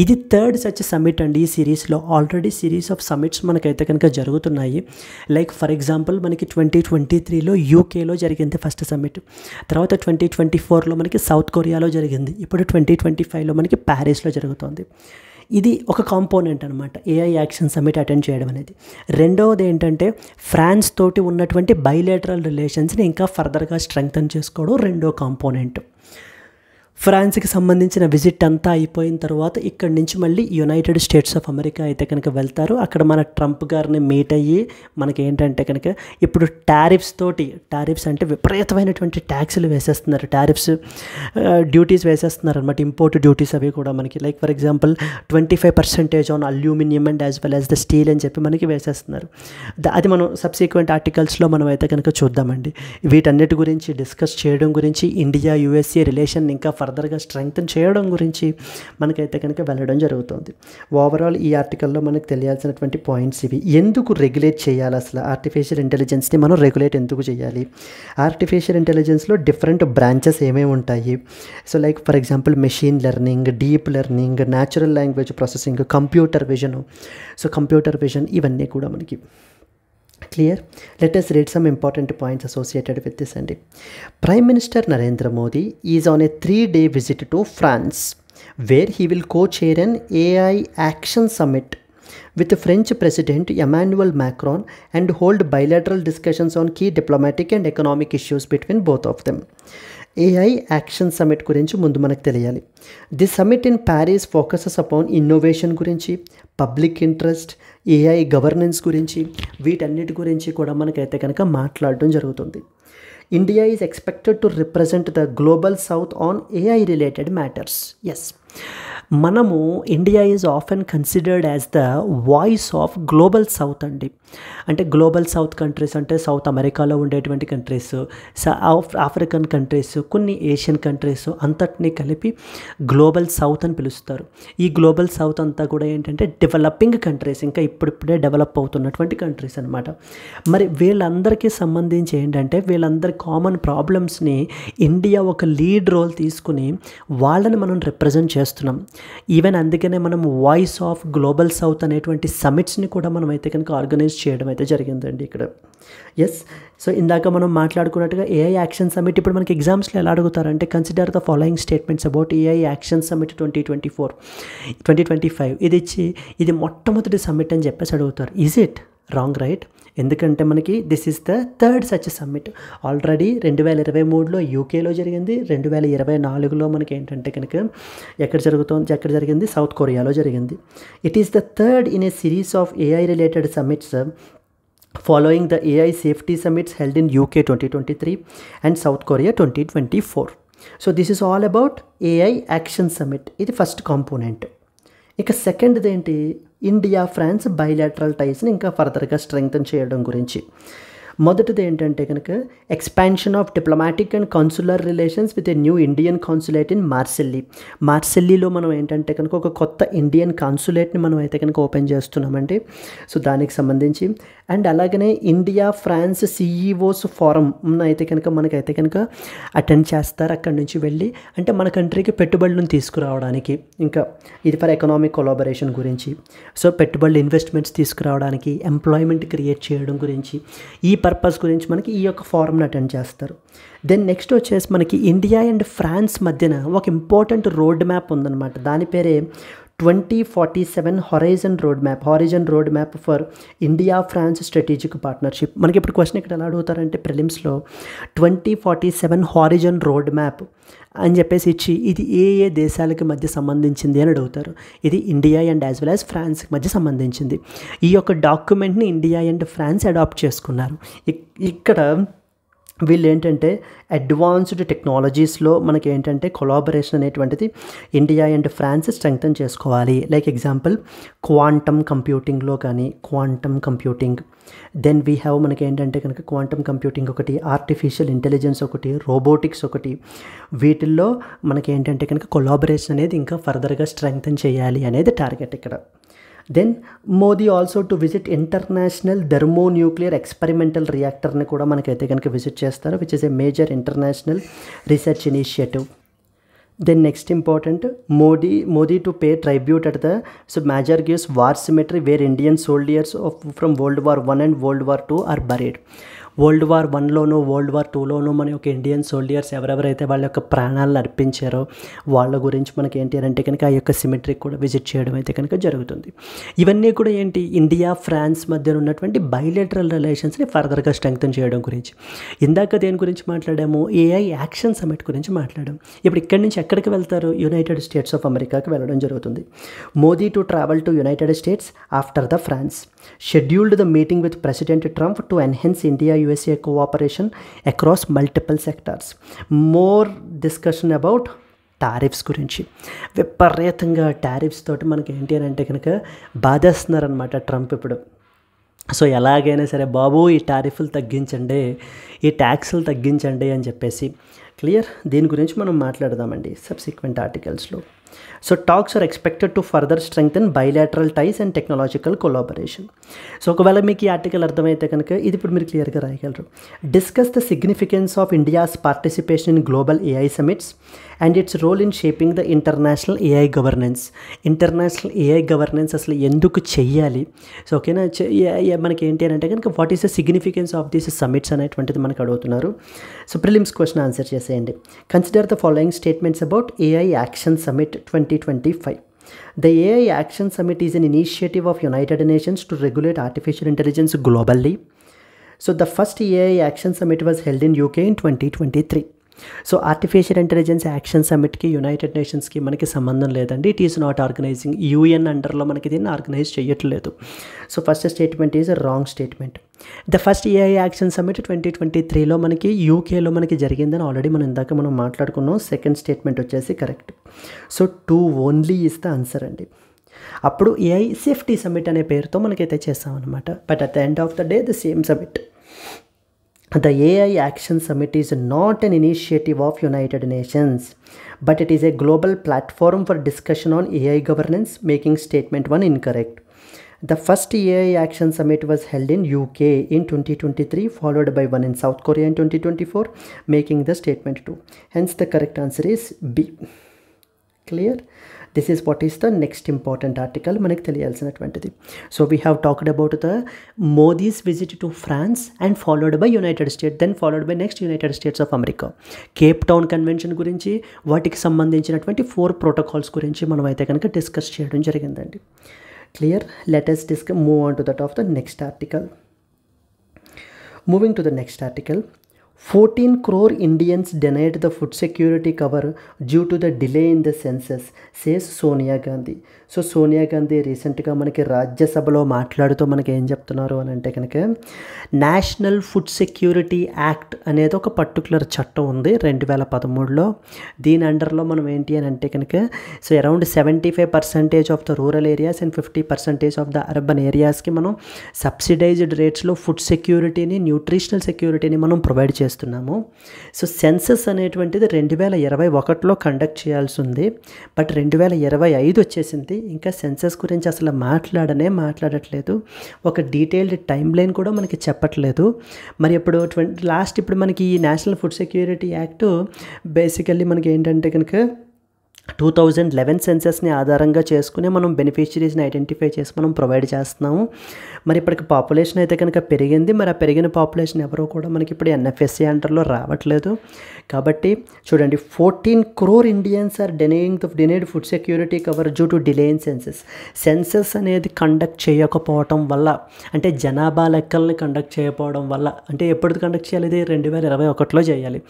ఇది థర్డ్ సచ్ సమ్మిట్ అండి ఈ సిరీస్లో. ఆల్రెడీ సిరీస్ ఆఫ్ సమ్మిట్స్ మనకైతే కనుక జరుగుతున్నాయి. లైక్ ఫర్ ఎగ్జాంపుల్ మనకి 2023లో యూకేలో జరిగింది ఫస్ట్ సమ్మిట్, తర్వాత 2024లో మనకి సౌత్ కొరియాలో జరిగింది, ఇప్పుడు 2025లో మనకి ప్యారిస్లో జరుగుతుంది. ఇది ఒక కాంపోనెంట్ అనమాట ఏఐ యాక్షన్ సమ్మిట్ అటెండ్ చేయడం అనేది. రెండవది ఏంటంటే ఫ్రాన్స్ తోటి ఉన్నటువంటి బైలేటరల్ రిలేషన్స్ని ఇంకా ఫర్దర్గా స్ట్రెంగ్తన్ చేసుకోవడం రెండో కాంపోనెంట్. ఫ్రాన్స్కి సంబంధించిన విజిట్ అంతా అయిపోయిన తర్వాత ఇక్కడి నుంచి మళ్ళీ యునైటెడ్ స్టేట్స్ ఆఫ్ అమెరికా అయితే కనుక వెళ్తారు. అక్కడ మన ట్రంప్ గారిని మీట్ అయ్యి మనకి ఏంటంటే కనుక ఇప్పుడు టారిఫ్స్ అంటే విపరీతమైనటువంటి ట్యాక్స్లు వేసేస్తున్నారు, డ్యూటీస్ వేసేస్తున్నారు అనమాట, ఇంపోర్ట్ డ్యూటీస్ అవి కూడా మనకి. Like for example 25% on aluminium and as well as the steel అని చెప్పి మనకి వేసేస్తున్నారు. అది మనం సబ్సిక్వెంట్ ఆర్టికల్స్లో మనం అయితే కనుక చూద్దామండి. వీటన్నిటి గురించి డిస్కస్ చేయడం గురించి, ఇండియా యుఎస్ఏ రిలేషన్ ఇంకా ఫర్దర్గా స్ట్రెంగ్తన్ చేయడం గురించి మనకైతే కనుక వెళ్ళడం జరుగుతుంది. ఓవరాల్ ఈ ఆర్టికల్లో మనకు తెలియాల్సినటువంటి పాయింట్స్ ఇవి. ఎందుకు రెగ్యులేట్ చేయాలి, అసలు ఆర్టిఫిషియల్ ఇంటెలిజెన్స్ని మనం రెగ్యులేట్ ఎందుకు చేయాలి, ఆర్టిఫిషియల్ ఇంటెలిజెన్స్లో డిఫరెంట్ బ్రాంచెస్ ఏమేమి ఉంటాయి. So like for example machine learning, deep learning, natural language processing, computer vision ఇవన్నీ కూడా మనకి clear. Let us read some important points associated with this అండి. Prime Minister Narendra Modi is on a 3-day visit to France where he will co-chair an AI Action Summit with the French President Emmanuel Macron and hold bilateral discussions on key diplomatic and economic issues between both of them. AI Action Summit గురించి ముందు మనకు తెలియాలి. The summit in Paris focuses upon innovation గురించి, public interest, AI governance గురించి, వీటన్నిటి గురించి కూడా మనకైతే కనుక మాట్లాడడం జరుగుతుంది. India is expected to represent the global south on AI related matters. Yes, మనము India is often considered as the voice of global south అండి. అంటే గ్లోబల్ సౌత్ కంట్రీస్ అంటే సౌత్ అమెరికాలో ఉండేటువంటి కంట్రీస్, ఆఫ్రికన్ కంట్రీస్, కొన్ని ఏషియన్ కంట్రీస్ అంతటినీ కలిపి global south అని పిలుస్తారు. ఈ గ్లోబల్ సౌత్ అంతా కూడా ఏంటంటే డెవలపింగ్ కంట్రీస్, ఇంకా ఇప్పుడిప్పుడే డెవలప్ అవుతున్నటువంటి కంట్రీస్ అనమాట. మరి వీళ్ళందరికీ సంబంధించి ఏంటంటే వీళ్ళందరి కామన్ ప్రాబ్లమ్స్ని ఇండియా ఒక లీడ్ రోల్ తీసుకుని వాళ్ళని మనం రిప్రజెంట్ చేస్తున్నాం. ఈవెన్ అందుకనే మనం వాయిస్ ఆఫ్ గ్లోబల్ సౌత్ అనేటువంటి సమిట్స్ని కూడా మనం అయితే కనుక ఆర్గనైజ్ చేయడం అయితే జరిగిందండి ఇక్కడ. ఎస్, సో ఇందాక మనం మాట్లాడుకున్నట్టుగా AI యాక్షన్ సమిట్ ఇప్పుడు మనకి ఎగ్జామ్స్లో ఎలా అడుగుతారంటే consider the following statements about AI action summit 2024-2025 ఇది ఇచ్చి ఇది మొట్టమొదటి సమిట్ అని చెప్పేసి అడుగుతారు. Is it wrong? రైట్. ఎందుకంటే మనకి this is the third such summit. Already 2023లో యూకేలో జరిగింది, 2024లో మనకి ఏంటంటే కనుక ఎక్కడ జరిగింది? సౌత్ కొరియాలో జరిగింది. It is the third in a series of AI related summits following the AI safety summits held in UK 2023 and South Korea 2024. So this is all about AI Action Summit. ఇది first component. ఇక సెకండ్ది ఏంటి? India France bilateral టైస్ని ఇంకా ఫర్దర్గా strengthen చేయడం గురించి. మొదటిది ఏంటంటే కనుక expansion of diplomatic and consular relations with a new Indian consulate in మార్సెల్లీలో మనం ఏంటంటే కనుక ఒక కొత్త ఇండియన్ కాన్సులేట్ని మనం అయితే కనుక ఓపెన్ చేస్తున్నామండి. సో దానికి సంబంధించి అండ్ అలాగనే ఇండియా ఫ్రాన్స్ CEOs ఫోరం అయితే కనుక మనకైతే కనుక అటెండ్ చేస్తారు. అక్కడి నుంచి వెళ్ళి అంటే మన కంట్రీకి పెట్టుబడులను తీసుకురావడానికి, ఇంకా ఇది ఫర్ ఎకనామిక్ కొలాబరేషన్ గురించి, సో పెట్టుబడులు ఇన్వెస్ట్మెంట్స్ తీసుకురావడానికి, ఎంప్లాయ్మెంట్ క్రియేట్ చేయడం గురించి, ఈ పర్పస్ గురించి మనకి ఈ యొక్క ఫోరంని అటెండ్ చేస్తారు. దెన్ నెక్స్ట్ వచ్చేసి మనకి ఇండియా అండ్ ఫ్రాన్స్ మధ్యన ఒక ఇంపార్టెంట్ రోడ్ మ్యాప్ ఉందన్నమాట. దాని పేరే 2047 horizon road map for India France strategic partnership. మనకి ఇప్పుడు క్వశ్చన్ ఇక్కడ ఎలా అడుగుతారంటే ప్రిలిమ్స్లో 2047 హారిజన్ రోడ్ మ్యాప్ అని చెప్పేసి ఇచ్చి ఇది ఏ దేశాలకు మధ్య సంబంధించింది అని అడుగుతారు. ఇది India and as well as ఫ్రాన్స్కి మధ్య సంబంధించింది. ఈ యొక్క డాక్యుమెంట్ని ఇండియా అండ్ ఫ్రాన్స్ అడాప్ట్ చేసుకున్నారు. ఇక్కడ వీళ్ళు ఏంటంటే అడ్వాన్స్డ్ టెక్నాలజీస్లో మనకి ఏంటంటే కొలాబరేషన్ అనేటువంటిది ఇండియా అండ్ ఫ్రాన్స్ స్ట్రెంగ్తన్ చేసుకోవాలి. లైక్ ఎగ్జాంపుల్ క్వాంటమ్ కంప్యూటింగ్లో కానీ దెన్ వీ హ్యావ్ మనకి ఏంటంటే కనుక క్వాంటమ్ కంప్యూటింగ్ ఒకటి, ఆర్టిఫిషియల్ ఇంటెలిజెన్స్ ఒకటి, రోబోటిక్స్ ఒకటి, వీటిల్లో మనకి ఏంటంటే కనుక కొలాబరేషన్ అనేది ఇంకా ఫర్దర్గా స్ట్రెంగ్తన్ చేయాలి అనేది టార్గెట్ ఇక్కడ. Then Modi also to visit international thermonuclear experimental రియాక్టర్ని కూడా మనకైతే కనుక విజిట్ చేస్తారు, which is a major international research initiative. Then next important Modi to pay tribute at the Mazargues war cemetery where Indian soldiers from World War I and World War II are buried. World War Iలోనూ World War IIలోనూ మన యొక్క Indian soldiers ఎవరెవరైతే వాళ్ళ యొక్క ప్రాణాలను అర్పించారో వాళ్ళ గురించి మనకి ఏంటి అంటే కనుక ఆ యొక్క సిమెట్రీకి కూడా విజిట్ చేయడం అయితే కనుక జరుగుతుంది. ఇవన్నీ కూడా ఏంటి ఇండియా ఫ్రాన్స్ మధ్య ఉన్నటువంటి బైలేటరల్ రిలేషన్స్ని ఫర్దర్గా స్ట్రెంగ్తన్ చేయడం గురించి. ఇందాక దేని గురించి మాట్లాడాము? AI యాక్షన్ సమిట్ గురించి మాట్లాడాము. ఇప్పుడు ఇక్కడి నుంచి ఎక్కడికి వెళ్తారు? యునైటెడ్ స్టేట్స్ ఆఫ్ అమెరికాకి వెళ్ళడం జరుగుతుంది. Modi to travel to United States after the France. Scheduled the meeting with President Trump to enhance India USA cooperation across multiple sectors. More discussion about tariffs గురించి. విపరీతంగా టారిఫ్స్ తోటి మనకి ఏంటి అని అంటే కనుక బాధేస్తున్నారనమాట ట్రంప్ ఇప్పుడు. సో ఎలాగైనా సరే బాబు ఈ టారిఫ్లు తగ్గించండి, ఈ ట్యాక్స్లు తగ్గించండి అని చెప్పేసి క్లియర్. దీని గురించి మనం మాట్లాడదామండి సబ్సిక్వెంట్ ఆర్టికల్స్లో. So talks are expected to further strengthen bilateral ties and technological collaboration. So ఒకవేళ మీకు ఈ ఆర్టికల్ అర్థమైతే కనుక ఇది ఇప్పుడు మీరు క్లియర్గా రాయగలరు. Discuss the significance of India's participation in global AI summits and its role in shaping the international AI governance. International AI governance అసలు ఎందుకు చెయ్యాలి? సో ఓకేనా, మనకి ఏంటి అని అంటే కనుక what is the significance of these summits అనేటువంటిది మనకు అడుగుతున్నారు. సో ప్రిలిమ్స్ క్వశ్చన్ ఆన్సర్ చేసేయండి. Consider the following statements about AI action summit 2025. The AI Action Summit is an initiative of United Nations to regulate artificial intelligence globally. So the first AI Action Summit was held in UK in 2023. So artificial intelligence action సమ్మిట్కి united నేషన్స్కి మనకి సంబంధం లేదండి. It is not organizing. UN అండర్లో మనకి దీన్ని organize చేయట్లేదు. So first statement is wrong statement. The first AI action summit 2023లో మనకి యూకేలో మనకి జరిగిందని ఆల్రెడీ మనం మాట్లాడుకున్నాం. సెకండ్ స్టేట్మెంట్ వచ్చేసి correct. So 2 only is the answer అండి. అప్పుడు ఏఐ సేఫ్టీ సమ్మిట్ అనే పేరుతో మనకైతే చేస్తామన్నమాట. But at the end of the day the same summit. The AI Action Summit is not an initiative of United Nations, but it is a global platform for discussion on AI governance, making statement 1 incorrect. The first AI Action Summit was held in UK in 2023, followed by one in South Korea in 2024, making the statement 2. Hence the correct answer is B. Clear? This is what is the next important article మనకి తెలియాల్సినటువంటిది. So we have talked about the Modi's visit to France and followed by United States, then followed by next United States of America. Cape Town convention గురించి, వాటికి సంబంధించినటువంటి 4 protocols గురించి మనం అయితే కనుక discuss చేయడం జరిగిందండి. Clear? Let us move on to that of the next article. Moving to the next article. 14 crore Indians denied the food security cover due to the delay in the census, says Sonia Gandhi. So Sonia Gandhi రీసెంట్గా మనకి రాజ్యసభలో మాట్లాడుతూ మనకి ఏం చెప్తున్నారు అని అంటే కనుక, నేషనల్ ఫుడ్ సెక్యూరిటీ యాక్ట్ అనేది ఒక పర్టికులర్ చట్టం ఉంది 2013లో. దీని అండర్లో మనం ఏంటి అని అంటే కనుక, so around 75% of the rural areas and 50% of the urban ఏరియాస్కి మనం సబ్సిడైజ్డ్ రేట్స్లో ఫుడ్ సెక్యూరిటీని, న్యూట్రిషనల్ సెక్యూరిటీని మనం ప్రొవైడ్ చేస్తున్నాము. సో సెన్సస్ అనేటువంటిది 2021లో కండక్ట్ చేయాల్సి ఉంది. బట్ 2025 వచ్చేసింది. ఇంకా సెన్సస్ గురించి అసలు మాట్లాడట్లేదు. ఒక డీటెయిల్డ్ టైం లైన్ కూడా మనకి చెప్పట్లేదు. మరి ఇప్పుడు ఇప్పుడు మనకి ఈ national food security act basically మనకి ఏంటంటే కనుక 2011 సెన్సస్ని ఆధారంగా చేసుకుని మనం బెనిఫిషరీస్ని ఐడెంటిఫై చేసి మనం ప్రొవైడ్ చేస్తున్నాము. మరి ఇప్పటికి పాపులేషన్ అయితే కనుక పెరిగింది. మరి ఆ పెరిగిన పాపులేషన్ ఎవరో కూడా మనకి ఇప్పుడు ఎన్ఎఫ్ఎస్సి అండర్లో రావట్లేదు. కాబట్టి చూడండి, 14 crore Indians are denied food security cover due to delay in census. Census అనేది కండక్ట్ చేయకపోవటం వల్ల, అంటే జనాభా లెక్కల్ని కండక్ట్ చేయకపోవడం వల్ల, అంటే ఎప్పుడు కండక్ట్ చేయాలి? ఇది 2021లో చేయాలి.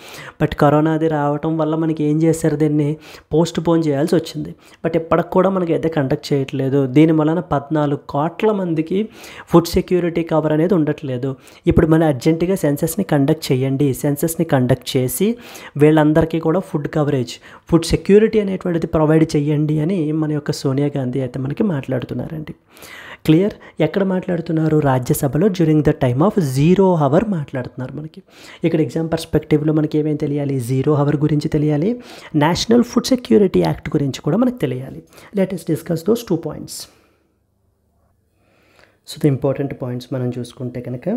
బట్ కరోనా అది రావటం వల్ల మనకి ఏం చేశారు, దీన్ని పోస్ట్ పోన్ చేయాల్సి వచ్చింది. బట్ ఇప్పటికి కూడా మనకి అయితే కండక్ట్ చేయట్లేదు. దీని వలన 14 కోట్ల మందికి ఫుడ్ సెక్యూరిటీ కవర్ అనేది ఉండట్లేదు. ఇప్పుడు మన అర్జెంటుగా సెన్సస్ని కండక్ట్ చేయండి. సెన్సస్ని కండక్ట్ చేసి వీళ్ళందరికీ కూడా ఫుడ్ కవరేజ్, ఫుడ్ సెక్యూరిటీ అనేటువంటిది ప్రొవైడ్ చేయండి అని మన యొక్క సోనియా గాంధీ అయితే మనకి మాట్లాడుతున్నారండి. క్లియర్? ఎక్కడ మాట్లాడుతున్నారు? రాజ్యసభలో during the time of 0 hour మాట్లాడుతున్నారు. మనకి ఇక్కడ ఎగ్జామ్ పర్స్పెక్టివ్లో మనకి ఏమేమి తెలియాలి? 0 hour గురించి తెలియాలి, నేషనల్ ఫుడ్ సెక్యూరిటీ యాక్ట్ గురించి కూడా మనకు తెలియాలి. Let us discuss those 2 points. So the important points మనం చూసుకుంటే కనుక,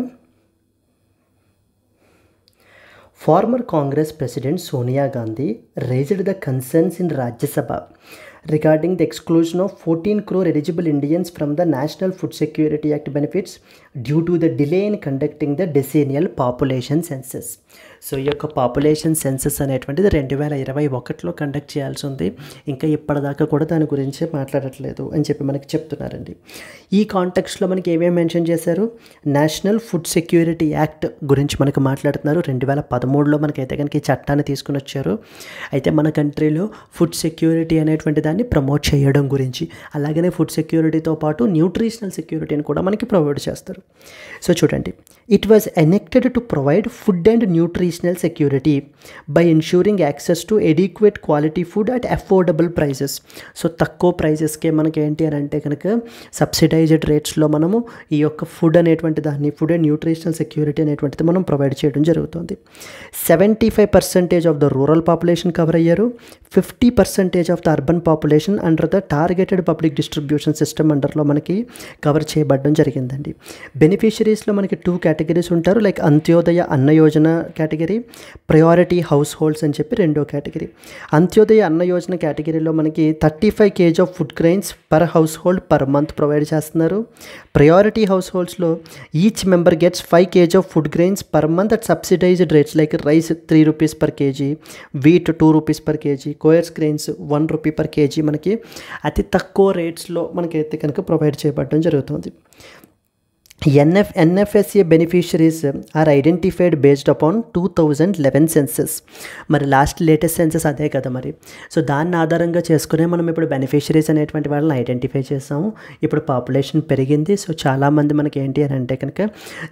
former Congress President Sonia Gandhi raised the concerns in Rajya Sabha regarding the exclusion of 14 crore eligible Indians from the National Food Security Act benefits due to the delay in conducting the decennial population census. So ఈ యొక్క population census అనేటువంటిది 2021లో conduct చేయాల్సి ఉంది. ఇంకా ఇప్పటిదాకా కూడా దాని గురించి మాట్లాడట్లేదు అని చెప్పి మనకి చెప్తున్నారండి. ఈ కాంటెక్స్ట్లో మనకి ఏమేమి మెన్షన్ చేశారు? నేషనల్ ఫుడ్ సెక్యూరిటీ యాక్ట్ గురించి మనకు మాట్లాడుతున్నారు. 2013లో మనకైతే కనుక ఈ చట్టాన్ని తీసుకుని వచ్చారు. అయితే మన కంట్రీలో ఫుడ్ సెక్యూరిటీ అనేటువంటి దాన్ని ప్రమోట్ చేయడం గురించి, అలాగనే ఫుడ్ సెక్యూరిటీతో పాటు న్యూట్రిషనల్ సెక్యూరిటీని కూడా మనకి ప్రొవైడ్ చేస్తారు. సో చూడండి, it was enacted to provide food and nutritional security by ensuring access to adequate quality food at affordable prices. So తక్కువ ప్రైజెస్కే మనకి ఏంటి అని అంటే కనుక సబ్సిడైజ్డ్ రేట్స్లో మనము ఈ యొక్క ఫుడ్ అనేటువంటి దాన్ని, ఫుడ్ అండ్ న్యూట్రిషనల్ సెక్యూరిటీ అనేటువంటిది మనం ప్రొవైడ్ చేయడం జరుగుతుంది. 75% of the rural population cover అయ్యారు. 50% of the urban population under the targeted public distribution system అండర్లో మనకి కవర్ చేయబడడం జరిగిందండి. బెనిఫిషరీస్లో మనకి 2 categories ఉంటారు. లైక్ అంత్యోదయ అన్న Yojana category category, priority house holds అని చెప్పి రెండో కేటగిరీ. అంత్యోదయ అన్న యోజన కేటగిరీలో మనకి 35 kg of food grains per household per month provide చేస్తున్నారు. ప్రయారిటీ హౌస్ హోల్డ్స్లో each member gets 5 kg of food grains per month at subsidised rates like rice 3 rupees per kg, wheat 2 rupees per kg, coarse grains 1 rupee per kg మనకి అతి తక్కువ రేట్స్లో మనకైతే కనుక provide చేయబడడం జరుగుతుంది. NFSA beneficiaries are identified based upon 2011 census. మరి latest census అదే కదా మరి. సో దాన్ని ఆధారంగా చేసుకునే మనం ఇప్పుడు బెనిఫిషరీస్ అనేటువంటి వాళ్ళని ఐడెంటిఫై చేసాము. ఇప్పుడు పాపులేషన్ పెరిగింది. సో చాలామంది మనకి ఏంటి అని అంటే కనుక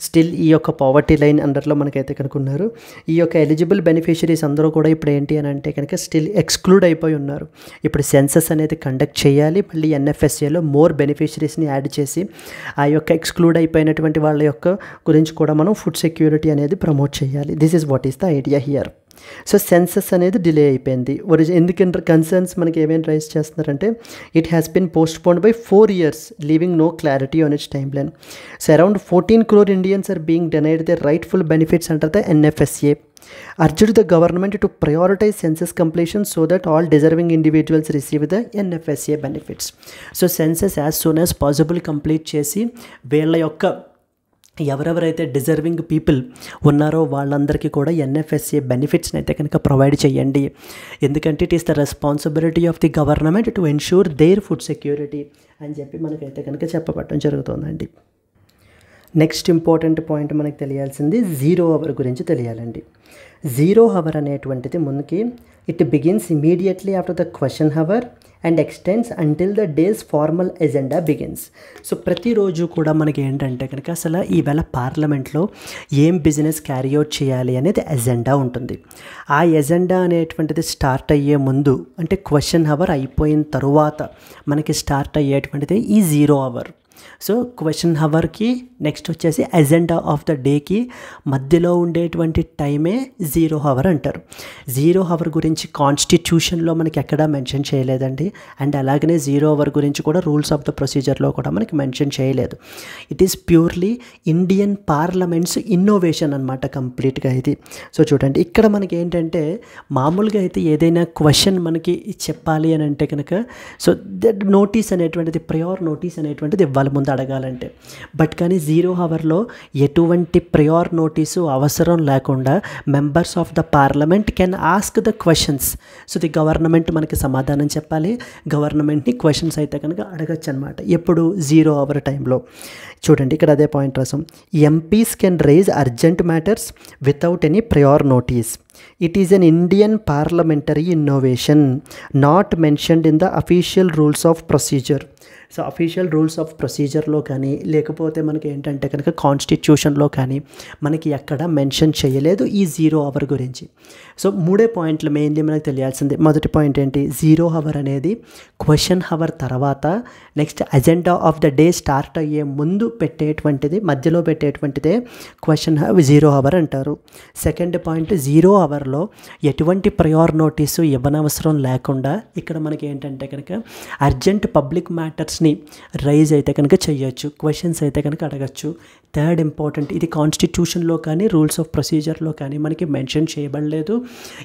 స్టిల్ ఈ యొక్క పావర్టీ లైన్ అండర్లో మనకైతే కనుక ఉన్నారు. ఈ యొక్క ఎలిజిబుల్ బెనిఫిషరీస్ అందరూ కూడా ఇప్పుడు ఏంటి అని అంటే కనుక స్టిల్ ఎక్స్క్లూడ్ అయిపోయి ఉన్నారు. ఇప్పుడు సెన్సెస్ అనేది కండక్ట్ చేయాలి. మళ్ళీ NFSAలో మోర్ బెనిఫిషరీస్ని యాడ్ చేసి ఆ యొక్క ఎక్స్క్లూడ్ అయిపోయినటువంటి వాళ్ళ యొక్క గురించి కూడా మనం ఫుడ్ సెక్యూరిటీ అనేది ప్రమోట్ చేయాలి. This is what is the idea here. So census అనేది డిలే అయిపోయింది. ఎందుకంటే కన్సర్న్స్ మనకి ఏమేమి రైజ్ చేస్తున్నారంటే it has been postponed by 4 years, leaving no clarity on its timeline. So around 14 crore Indians are being denied their rightful benefits under the NFSA. Urged the government to prioritize census completion so that all deserving individuals receive the NFSA benefits. So census as soon as possible complete చేసి వీళ్ళ యొక్క ఎవరెవరైతే deserving people ఉన్నారో వాళ్ళందరికీ కూడా NFSA బెనిఫిట్స్ని అయితే కనుక provide చేయండి. ఎందుకంటే it is the responsibility of the government to ensure their food security అని చెప్పి మనకైతే కనుక చెప్పబడటం జరుగుతుందండి. నెక్స్ట్ ఇంపార్టెంట్ పాయింట్ మనకు తెలియాల్సింది 0 hour గురించి తెలియాలండి. 0 hour అనేటువంటిది మనకి it begins immediately after the question hour and extends until the day's formal agenda begins. So ప్రతిరోజు కూడా మనకి ఏంటంటే కనుక అసలు ఈవేళ పార్లమెంట్లో ఏం బిజినెస్ క్యారీ అవుట్ చేయాలి అనేది ఎజెండా ఉంటుంది. ఆ ఎజెండా అనేటువంటిది స్టార్ట్ అయ్యే ముందు అంటే క్వశ్చన్ అవర్ అయిపోయిన తరువాత మనకి స్టార్ట్ అయ్యేటువంటిది ఈ 0 hour. సో క్వశ్చన్ అవర్కి నెక్స్ట్ వచ్చేసి ఎజెండా ఆఫ్ ద డేకి మధ్యలో ఉండేటువంటి టైమే 0 hour అంటారు. 0 hour గురించి కాన్స్టిట్యూషన్లో మనకి ఎక్కడా మెన్షన్ చేయలేదండి. అండ్ అలాగనే 0 hour గురించి కూడా రూల్స్ ఆఫ్ ద ప్రొసీజర్లో కూడా మనకి మెన్షన్ చేయలేదు. It is purely Indian parliaments innovation అనమాట కంప్లీట్గా ఇది. సో చూడండి ఇక్కడ మనకి ఏంటంటే మామూలుగా అయితే ఏదైనా క్వశ్చన్ మనకి చెప్పాలి అని అంటే కనుక సో నోటీస్ అనేటువంటిది ప్రయోర్ నోటీస్ అనేటువంటిది ఇవ్వాలి ముందు అడగాలంటే. బట్ కానీ 0 hourలో ఎటువంటి ప్రయోర్ నోటీసు అవసరం లేకుండా members of the parliament can ask the questions. So the government మనకి సమాధానం చెప్పాలి. గవర్నమెంట్ని క్వశ్చన్స్ అయితే కనుక అడగచ్చు అనమాట. ఎప్పుడు 0 hour టైంలో. చూడండి ఇక్కడ అదే పాయింట్ రాసాం. MPs can raise urgent matters without any prior notice. It is an Indian parliamentary innovation not mentioned in the official rules of procedure. So official rules of ప్రొసీజర్లో కానీ లేకపోతే మనకి ఏంటంటే కనుక కాన్స్టిట్యూషన్లో కానీ మనకి ఎక్కడ మెన్షన్ చేయలేదు ఈ 0 hour గురించి. సో 3 పాయింట్లు మెయిన్లీ మనకు తెలియాల్సింది. మొదటి పాయింట్ ఏంటి, 0 hour అనేది క్వశ్చన్ అవర్ తర్వాత next agenda of the day start అయ్యే ముందు పెట్టేటువంటిది మధ్యలో పెట్టేటువంటిదే క్వశ్చన్ 0 hour అంటారు. సెకండ్ పాయింట్ 0 hourలో ఎటువంటి ప్రయోర్ నోటీసు ఇవ్వనవసరం లేకుండా ఇక్కడ మనకి ఏంటంటే కనుక అర్జెంట్ పబ్లిక్ మ్యాటర్స్ని రైజ్ అయితే కనుక చేయొచ్చు, క్వశ్చన్స్ అయితే కనుక అడగచ్చు. థర్డ్ ఇంపార్టెంట్, ఇది కాన్స్టిట్యూషన్లో కానీ రూల్స్ ఆఫ్ ప్రొసీజర్లో కానీ మనకి మెన్షన్ చేయబడలేదు.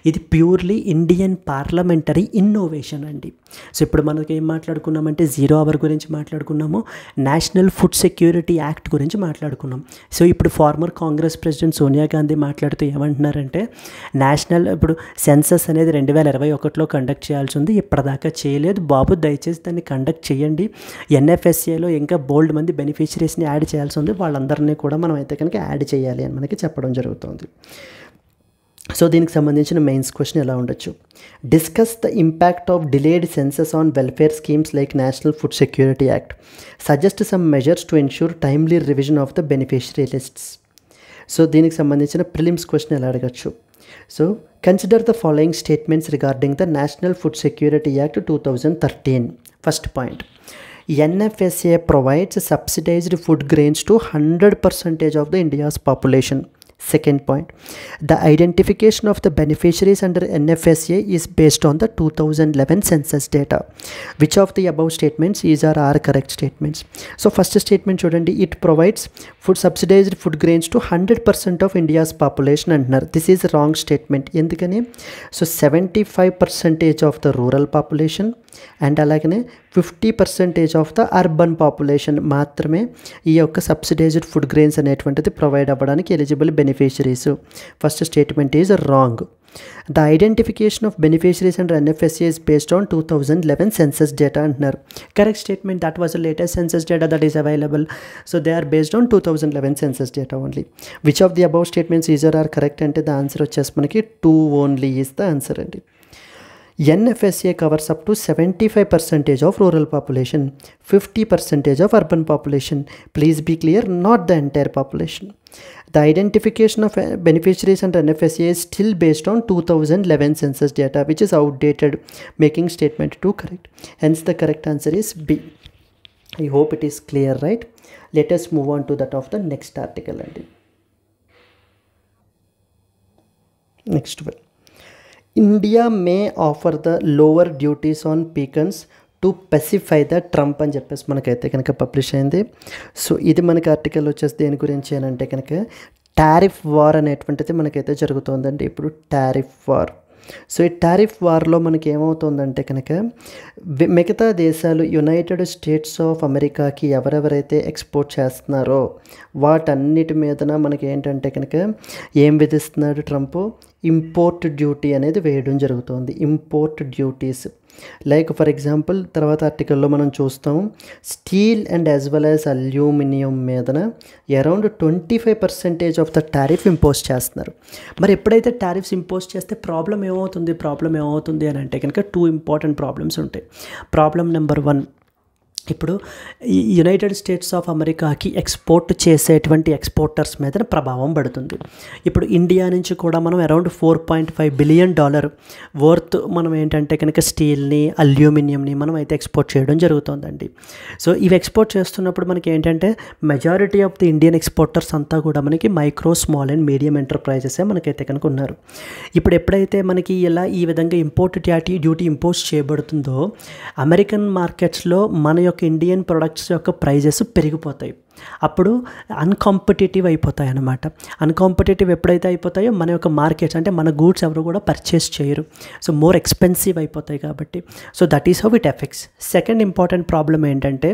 ఇది ప్యూర్లీ ఇండియన్ పార్లమెంటరీ ఇన్నోవేషన్ అండి. సో ఇప్పుడు మనకి ఏం మాట్లాడుకున్నామంటే 0 hour గురించి మాట్లాడుకున్నాము, నేషనల్ ఫుడ్ సెక్యూరిటీ యాక్ట్ గురించి మాట్లాడుకున్నాం. సో ఇప్పుడు ఫార్మర్ కాంగ్రెస్ ప్రెసిడెంట్ సోనియా గాంధీ మాట్లాడుతూ ఏమంటున్నారంటే నేషనల్ ఇప్పుడు సెన్సస్ అనేది 2021లో కండక్ట్ చేయాల్సి ఉంది, ఇప్పటిదాకా చేయలేదు బాబు, దయచేసి దాన్ని కండక్ట్ చేయండి. NFSAలో ఇంకా బోల్డ్ మంది బెనిఫిషరీస్ని యాడ్ చేయాల్సి ఉంది, వాళ్ళందరినీ కూడా మనం అయితే కనుక యాడ్ చేయాలి అని మనకి చెప్పడం జరుగుతుంది. సో దీనికి సంబంధించిన మెయిన్స్ క్వశ్చన్ ఎలా ఉండొచ్చు, discuss the impact of delayed census on welfare schemes like national food security act, suggest some measures to ensure timely revision of the beneficiary lists. So దీనికి సంబంధించిన ప్రిలిమ్స్ క్వశ్చన్ ఎలా అడగచ్చు. So consider the following statements regarding the national food security act 2013. First point, NFSA provides subsidized food grains to 100% of the India's population. Second point, the identification of the beneficiaries under NFSA is based on the 2011 census data. Which of the above statements is or are correct statements? So first statement చూడండి, it provides food subsidized food grains to 100% of India's population అంటున్నారు. This is wrong statement. ఎందుకని? So 75% of the rural population and అలాగనే 50% of the urban population మాత్రమే ఈ యొక్క subsidised food grains అనేటువంటిది provide అవ్వడానికి eligible beneficiaries. First statement is wrong. The identification of beneficiaries and NFSA is based on 2011 census data అంటున్నారు. Correct statement. That was the latest census data that is available. So they are based on 2011 census data only. Which of the above statements is are correct అంటే the answer వచ్చేసి మనకి 2 only is the answer అండి. NFSA covers up to 75% of rural population, 50% of urban population. Please be clear, not the entire population. The identification of beneficiaries under NFSA is still based on 2011 census data, which is outdated, making statement 2 correct. Hence, the correct answer is B. I hope it is clear, right? Let us move on to that of the next article. Next one. India may offer the lower duties on pecans to pacify the Trump అని చెప్పేసి మనకైతే కనుక publish అయింది. So ఇది మనకి article వచ్చేసి దేని గురించి అని అంటే కనుక టారిఫ్ వార్ అనేటువంటిది మనకైతే జరుగుతుందండి ఇప్పుడు. Tariff war. సో ఈ టారిఫ్ వార్లో మనకి ఏమవుతుందంటే కనుక మిగతా దేశాలు యునైటెడ్ స్టేట్స్ ఆఫ్ అమెరికాకి ఎవరెవరైతే ఎక్స్పోర్ట్ చేస్తున్నారో వాటన్నిటి మీదన మనకి ఏంటంటే కనుక ఏం విధిస్తున్నాడు ట్రంప్? ఇంపోర్ట్ డ్యూటీ అనేది వేయడం జరుగుతుంది. Import duties like for example తర్వాత ఆర్టికల్లో మనం చూస్తాం steel and as well as aluminium మీదన around 25% of the tariff impose చేస్తున్నారు. మరి ఎప్పుడైతే టారిఫ్స్ ఇంపోజ్ చేస్తే ప్రాబ్లం ఏమవుతుంది అని అంటే కనుక 2 ఇంపార్టెంట్ ప్రాబ్లమ్స్ ఉంటాయి. ప్రాబ్లం నెంబర్ 1, ఇప్పుడు ఈ యునైటెడ్ స్టేట్స్ ఆఫ్ అమెరికాకి ఎక్స్పోర్ట్ చేసేటువంటి ఎక్స్పోర్టర్స్ మీద ప్రభావం పడుతుంది. ఇప్పుడు ఇండియా నుంచి కూడా మనం అరౌండ్ $4.5 బిలియన్ వర్త్ మనం ఏంటంటే కనుక స్టీల్ని అల్యూమినియంని మనం అయితే ఎక్స్పోర్ట్ చేయడం జరుగుతుందండి. సో ఇవి ఎక్స్పోర్ట్ చేస్తున్నప్పుడు మనకి ఏంటంటే majority of the Indian exporters అంతా కూడా మనకి మైక్రో స్మాల్ అండ్ మీడియం ఎంటర్ప్రైజెసే మనకైతే కనుక ఉన్నారు. ఇప్పుడు ఎప్పుడైతే మనకి ఇలా ఈ విధంగా ఇంపోర్ట్ డ్యూటీ ఇంపోజ్ చేయబడుతుందో అమెరికన్ మార్కెట్స్లో మన యొక్క ఇండియన్ ప్రొడక్ట్స్ యొక్క ప్రైజెస్ పెరిగిపోతాయి. అప్పుడు అన్కాంపిటేటివ్ అయిపోతాయి అన్నమాట. అన్కాంపిటేటివ్ ఎప్పుడైతే అయిపోతాయో మన యొక్క మార్కెట్స్ అంటే మన గూడ్స్ ఎవరు కూడా పర్చేస్ చేయరు. సో మోర్ ఎక్స్పెన్సివ్ అయిపోతాయి కాబట్టి. So that is how it effects. Second important problem ఏంటంటే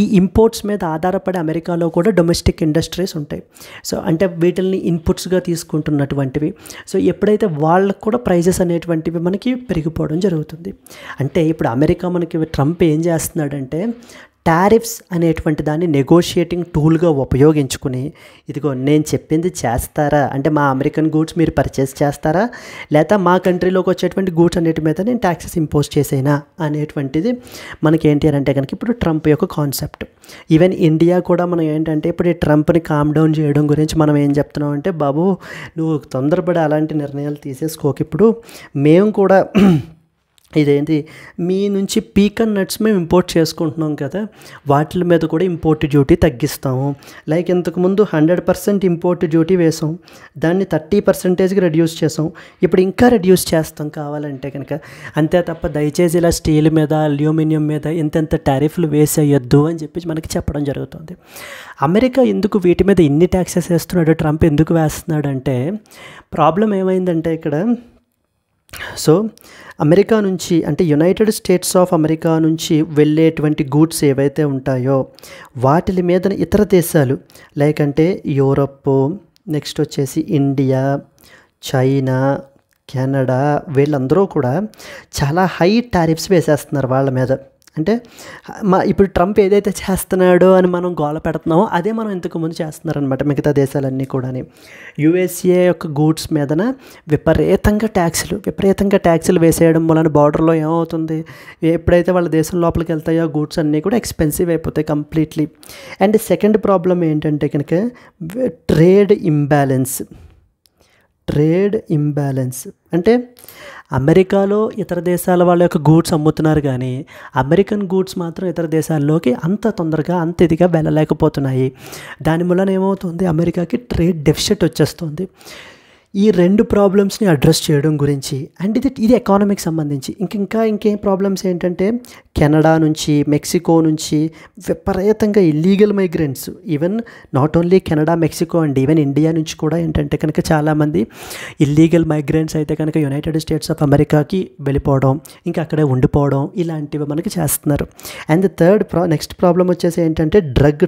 ఈ ఇంపోర్ట్స్ మీద ఆధారపడి అమెరికాలో కూడా డొమెస్టిక్ ఇండస్ట్రీస్ ఉంటాయి. సో అంటే వీటిని ఇన్పుట్స్గా తీసుకుంటున్నటువంటివి. సో ఎప్పుడైతే వాళ్ళకు కూడా ప్రైజెస్ అనేటువంటివి మనకి పెరిగిపోవడం జరుగుతుంది. అంటే ఇప్పుడు అమెరికా మనకి ట్రంప్ ఏం చేస్తున్నాడంటే టారిఫ్స్ అనేటువంటి దాన్ని నెగోషియేటింగ్ టూల్గా ఉపయోగించుకుని ఇదిగో నేను చెప్పింది చేస్తారా అంటే మా అమెరికన్ గూడ్స్ మీరు పర్చేస్ చేస్తారా లేదా మా కంట్రీలోకి వచ్చేటువంటి గూడ్స్ అన్నిటి మీద నేను ట్యాక్సెస్ ఇంపోజ్ చేసేనా అనేటువంటిది మనకి ఏంటి అని అంటే కనుక ఇప్పుడు ట్రంప్ యొక్క కాన్సెప్ట్. ఈవెన్ ఇండియా కూడా మనం ఏంటంటే ఇప్పుడు ఈ ట్రంప్ని కామ్ డౌన్ చేయడం గురించి మనం ఏం చెప్తున్నాం అంటే బాబు నువ్వు తొందరపడి అలాంటి నిర్ణయాలు తీసేసుకోక, ఇప్పుడు మేము కూడా ఇదేంటి మీ నుంచి పీకన్ నట్స్ మేము ఇంపోర్ట్ చేసుకుంటున్నాం కదా వాటి మీద కూడా ఇంపోర్ట్ డ్యూటీ తగ్గిస్తాము. లైక్ ఇంతకుముందు 100% ఇంపోర్ట్ డ్యూటీ వేసాం, దాన్ని 30%కి రెడ్యూస్ చేసాం, ఇప్పుడు ఇంకా రెడ్యూస్ చేస్తాం కావాలంటే కనుక. అంతే తప్ప దయచేసి ఇలా స్టీల్ మీద అల్యూమినియం మీద ఇంత టారిఫ్లు వేసేయొద్దు అని చెప్పి మనకి చెప్పడం జరుగుతుంది. అమెరికా ఎందుకు వీటి మీద ఇన్ని ట్యాక్సెస్ వేస్తున్నాడు, ట్రంప్ ఎందుకు వేస్తున్నాడు అంటే ప్రాబ్లం ఏమైందంటే ఇక్కడ సో అమెరికా నుంచి అంటే యునైటెడ్ స్టేట్స్ ఆఫ్ అమెరికా నుంచి వెళ్ళేటువంటి గూడ్స్ ఏవైతే ఉంటాయో వాటి మీద ఇతర దేశాలు లైక్ అంటే యూరప్, నెక్స్ట్ వచ్చేసి ఇండియా, చైనా, కెనడా వీళ్ళందరూ కూడా చాలా హై టారిఫ్స్ వేసేస్తున్నారు వాళ్ళ మీద. అంటే ఇప్పుడు ట్రంప్ ఏదైతే చేస్తున్నాడో అని మనం గోల పెడుతున్నామో అదే మనం ఇంతకుముందు చేస్తున్నారనమాట మిగతా దేశాలన్నీ కూడా. యుఎస్ఏ యొక్క గూడ్స్ మీదన విపరీతంగా ట్యాక్సులు వేసేయడం వలన బార్డర్లో ఏమవుతుంది, ఎప్పుడైతే వాళ్ళ దేశం లోపలికి వెళ్తాయో గూడ్స్ అన్నీ కూడా ఎక్స్పెన్సివ్ అయిపోతాయి కంప్లీట్లీ. అండ్ సెకండ్ ప్రాబ్లం ఏంటంటే కనుక ట్రేడ్ ఇంబ్యాలెన్స్ అంటే అమెరికాలో ఇతర దేశాల వాళ్ళ యొక్క గూడ్స్ అమ్ముతున్నారు కానీ అమెరికన్ గూడ్స్ మాత్రం ఇతర దేశాల్లోకి అంత తొందరగా అంత ఇదిగా వెళ్ళలేకపోతున్నాయి. దాని వలన ఏమవుతుంది, అమెరికాకి ట్రేడ్ డెఫిసిట్ వచ్చేస్తుంది. ఈ రెండు ప్రాబ్లమ్స్ని అడ్రస్ చేయడం గురించి అండ్ ఇది ఎకానమీకి సంబంధించి ఇంకేం ప్రాబ్లమ్స్ ఏంటంటే కెనడా నుంచి మెక్సికో నుంచి విపరీతంగా illegal migrants, even not only Canada Mexico and even India నుంచి కూడా ఏంటంటే కనుక చాలామంది ఇల్లీగల్ మైగ్రెంట్స్ అయితే కనుక యునైటెడ్ స్టేట్స్ ఆఫ్ అమెరికాకి వెళ్ళిపోవడం, ఇంకా అక్కడే ఉండిపోవడం, ఇలాంటివి మనకి చేస్తున్నారు. అండ్ నెక్స్ట్ ప్రాబ్లం వచ్చేసి ఏంటంటే drug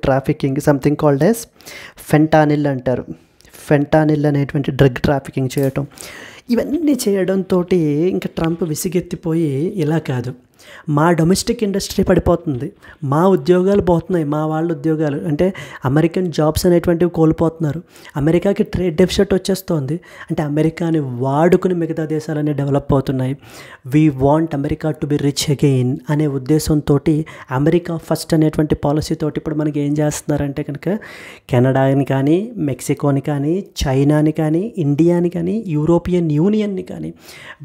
trafficking something called as fentanyl అంటారు. ఫెంటానిల్ అనేటువంటి డ్రగ్ ట్రాఫికింగ్ చేయటం, ఇవన్నీ చేయడంతో ఇంకా ట్రంప్ విసిగెత్తిపోయి ఇలా కాదు, మా డొమెస్టిక్ ఇండస్ట్రీ పడిపోతుంది, మా ఉద్యోగాలు పోతున్నాయి, మా వాళ్ళ ఉద్యోగాలు అంటే అమెరికన్ జాబ్స్ అనేటువంటివి కోల్పోతున్నారు, అమెరికాకి ట్రేడ్ డెఫిసిట్ వచ్చేస్తోంది, అంటే అమెరికాని వాడుకుని మిగతా దేశాలన్నీ డెవలప్ అవుతున్నాయి, we want America to be rich again అనే ఉద్దేశంతో అమెరికా ఫస్ట్ అనేటువంటి పాలసీతోటి ఇప్పుడు మనకి ఏం చేస్తున్నారంటే కనుక కెనడాని కానీ మెక్సికోని కానీ చైనాని కానీ ఇండియాని కానీ యూరోపియన్ యూనియన్ని కానీ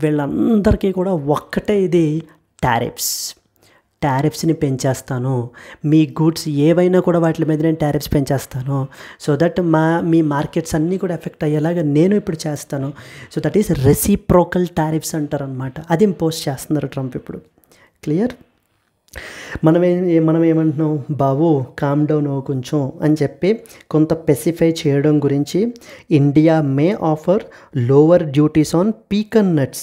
వీళ్ళందరికీ కూడా ఒక్కటే ఇది టారిఫ్స్ని పెంచేస్తాను, మీ గూడ్స్ ఏవైనా కూడా వాటి మీద నేను టారిఫ్స్ పెంచేస్తాను, సో దట్ మీ మార్కెట్స్ అన్నీ కూడా ఎఫెక్ట్ అయ్యేలాగా నేను ఇప్పుడు చేస్తాను. So that is reciprocal tariffs అంటారు అనమాట. అది ఇంపోజ్ చేస్తున్నారు ట్రంప్ ఇప్పుడు. క్లియర్? మనం ఏమంటున్నాం, బాబు కామ్ డౌన్ కొంచెం అని చెప్పి కొంత స్పెసిఫై చేయడం గురించి India may offer lower duties on pecan nuts.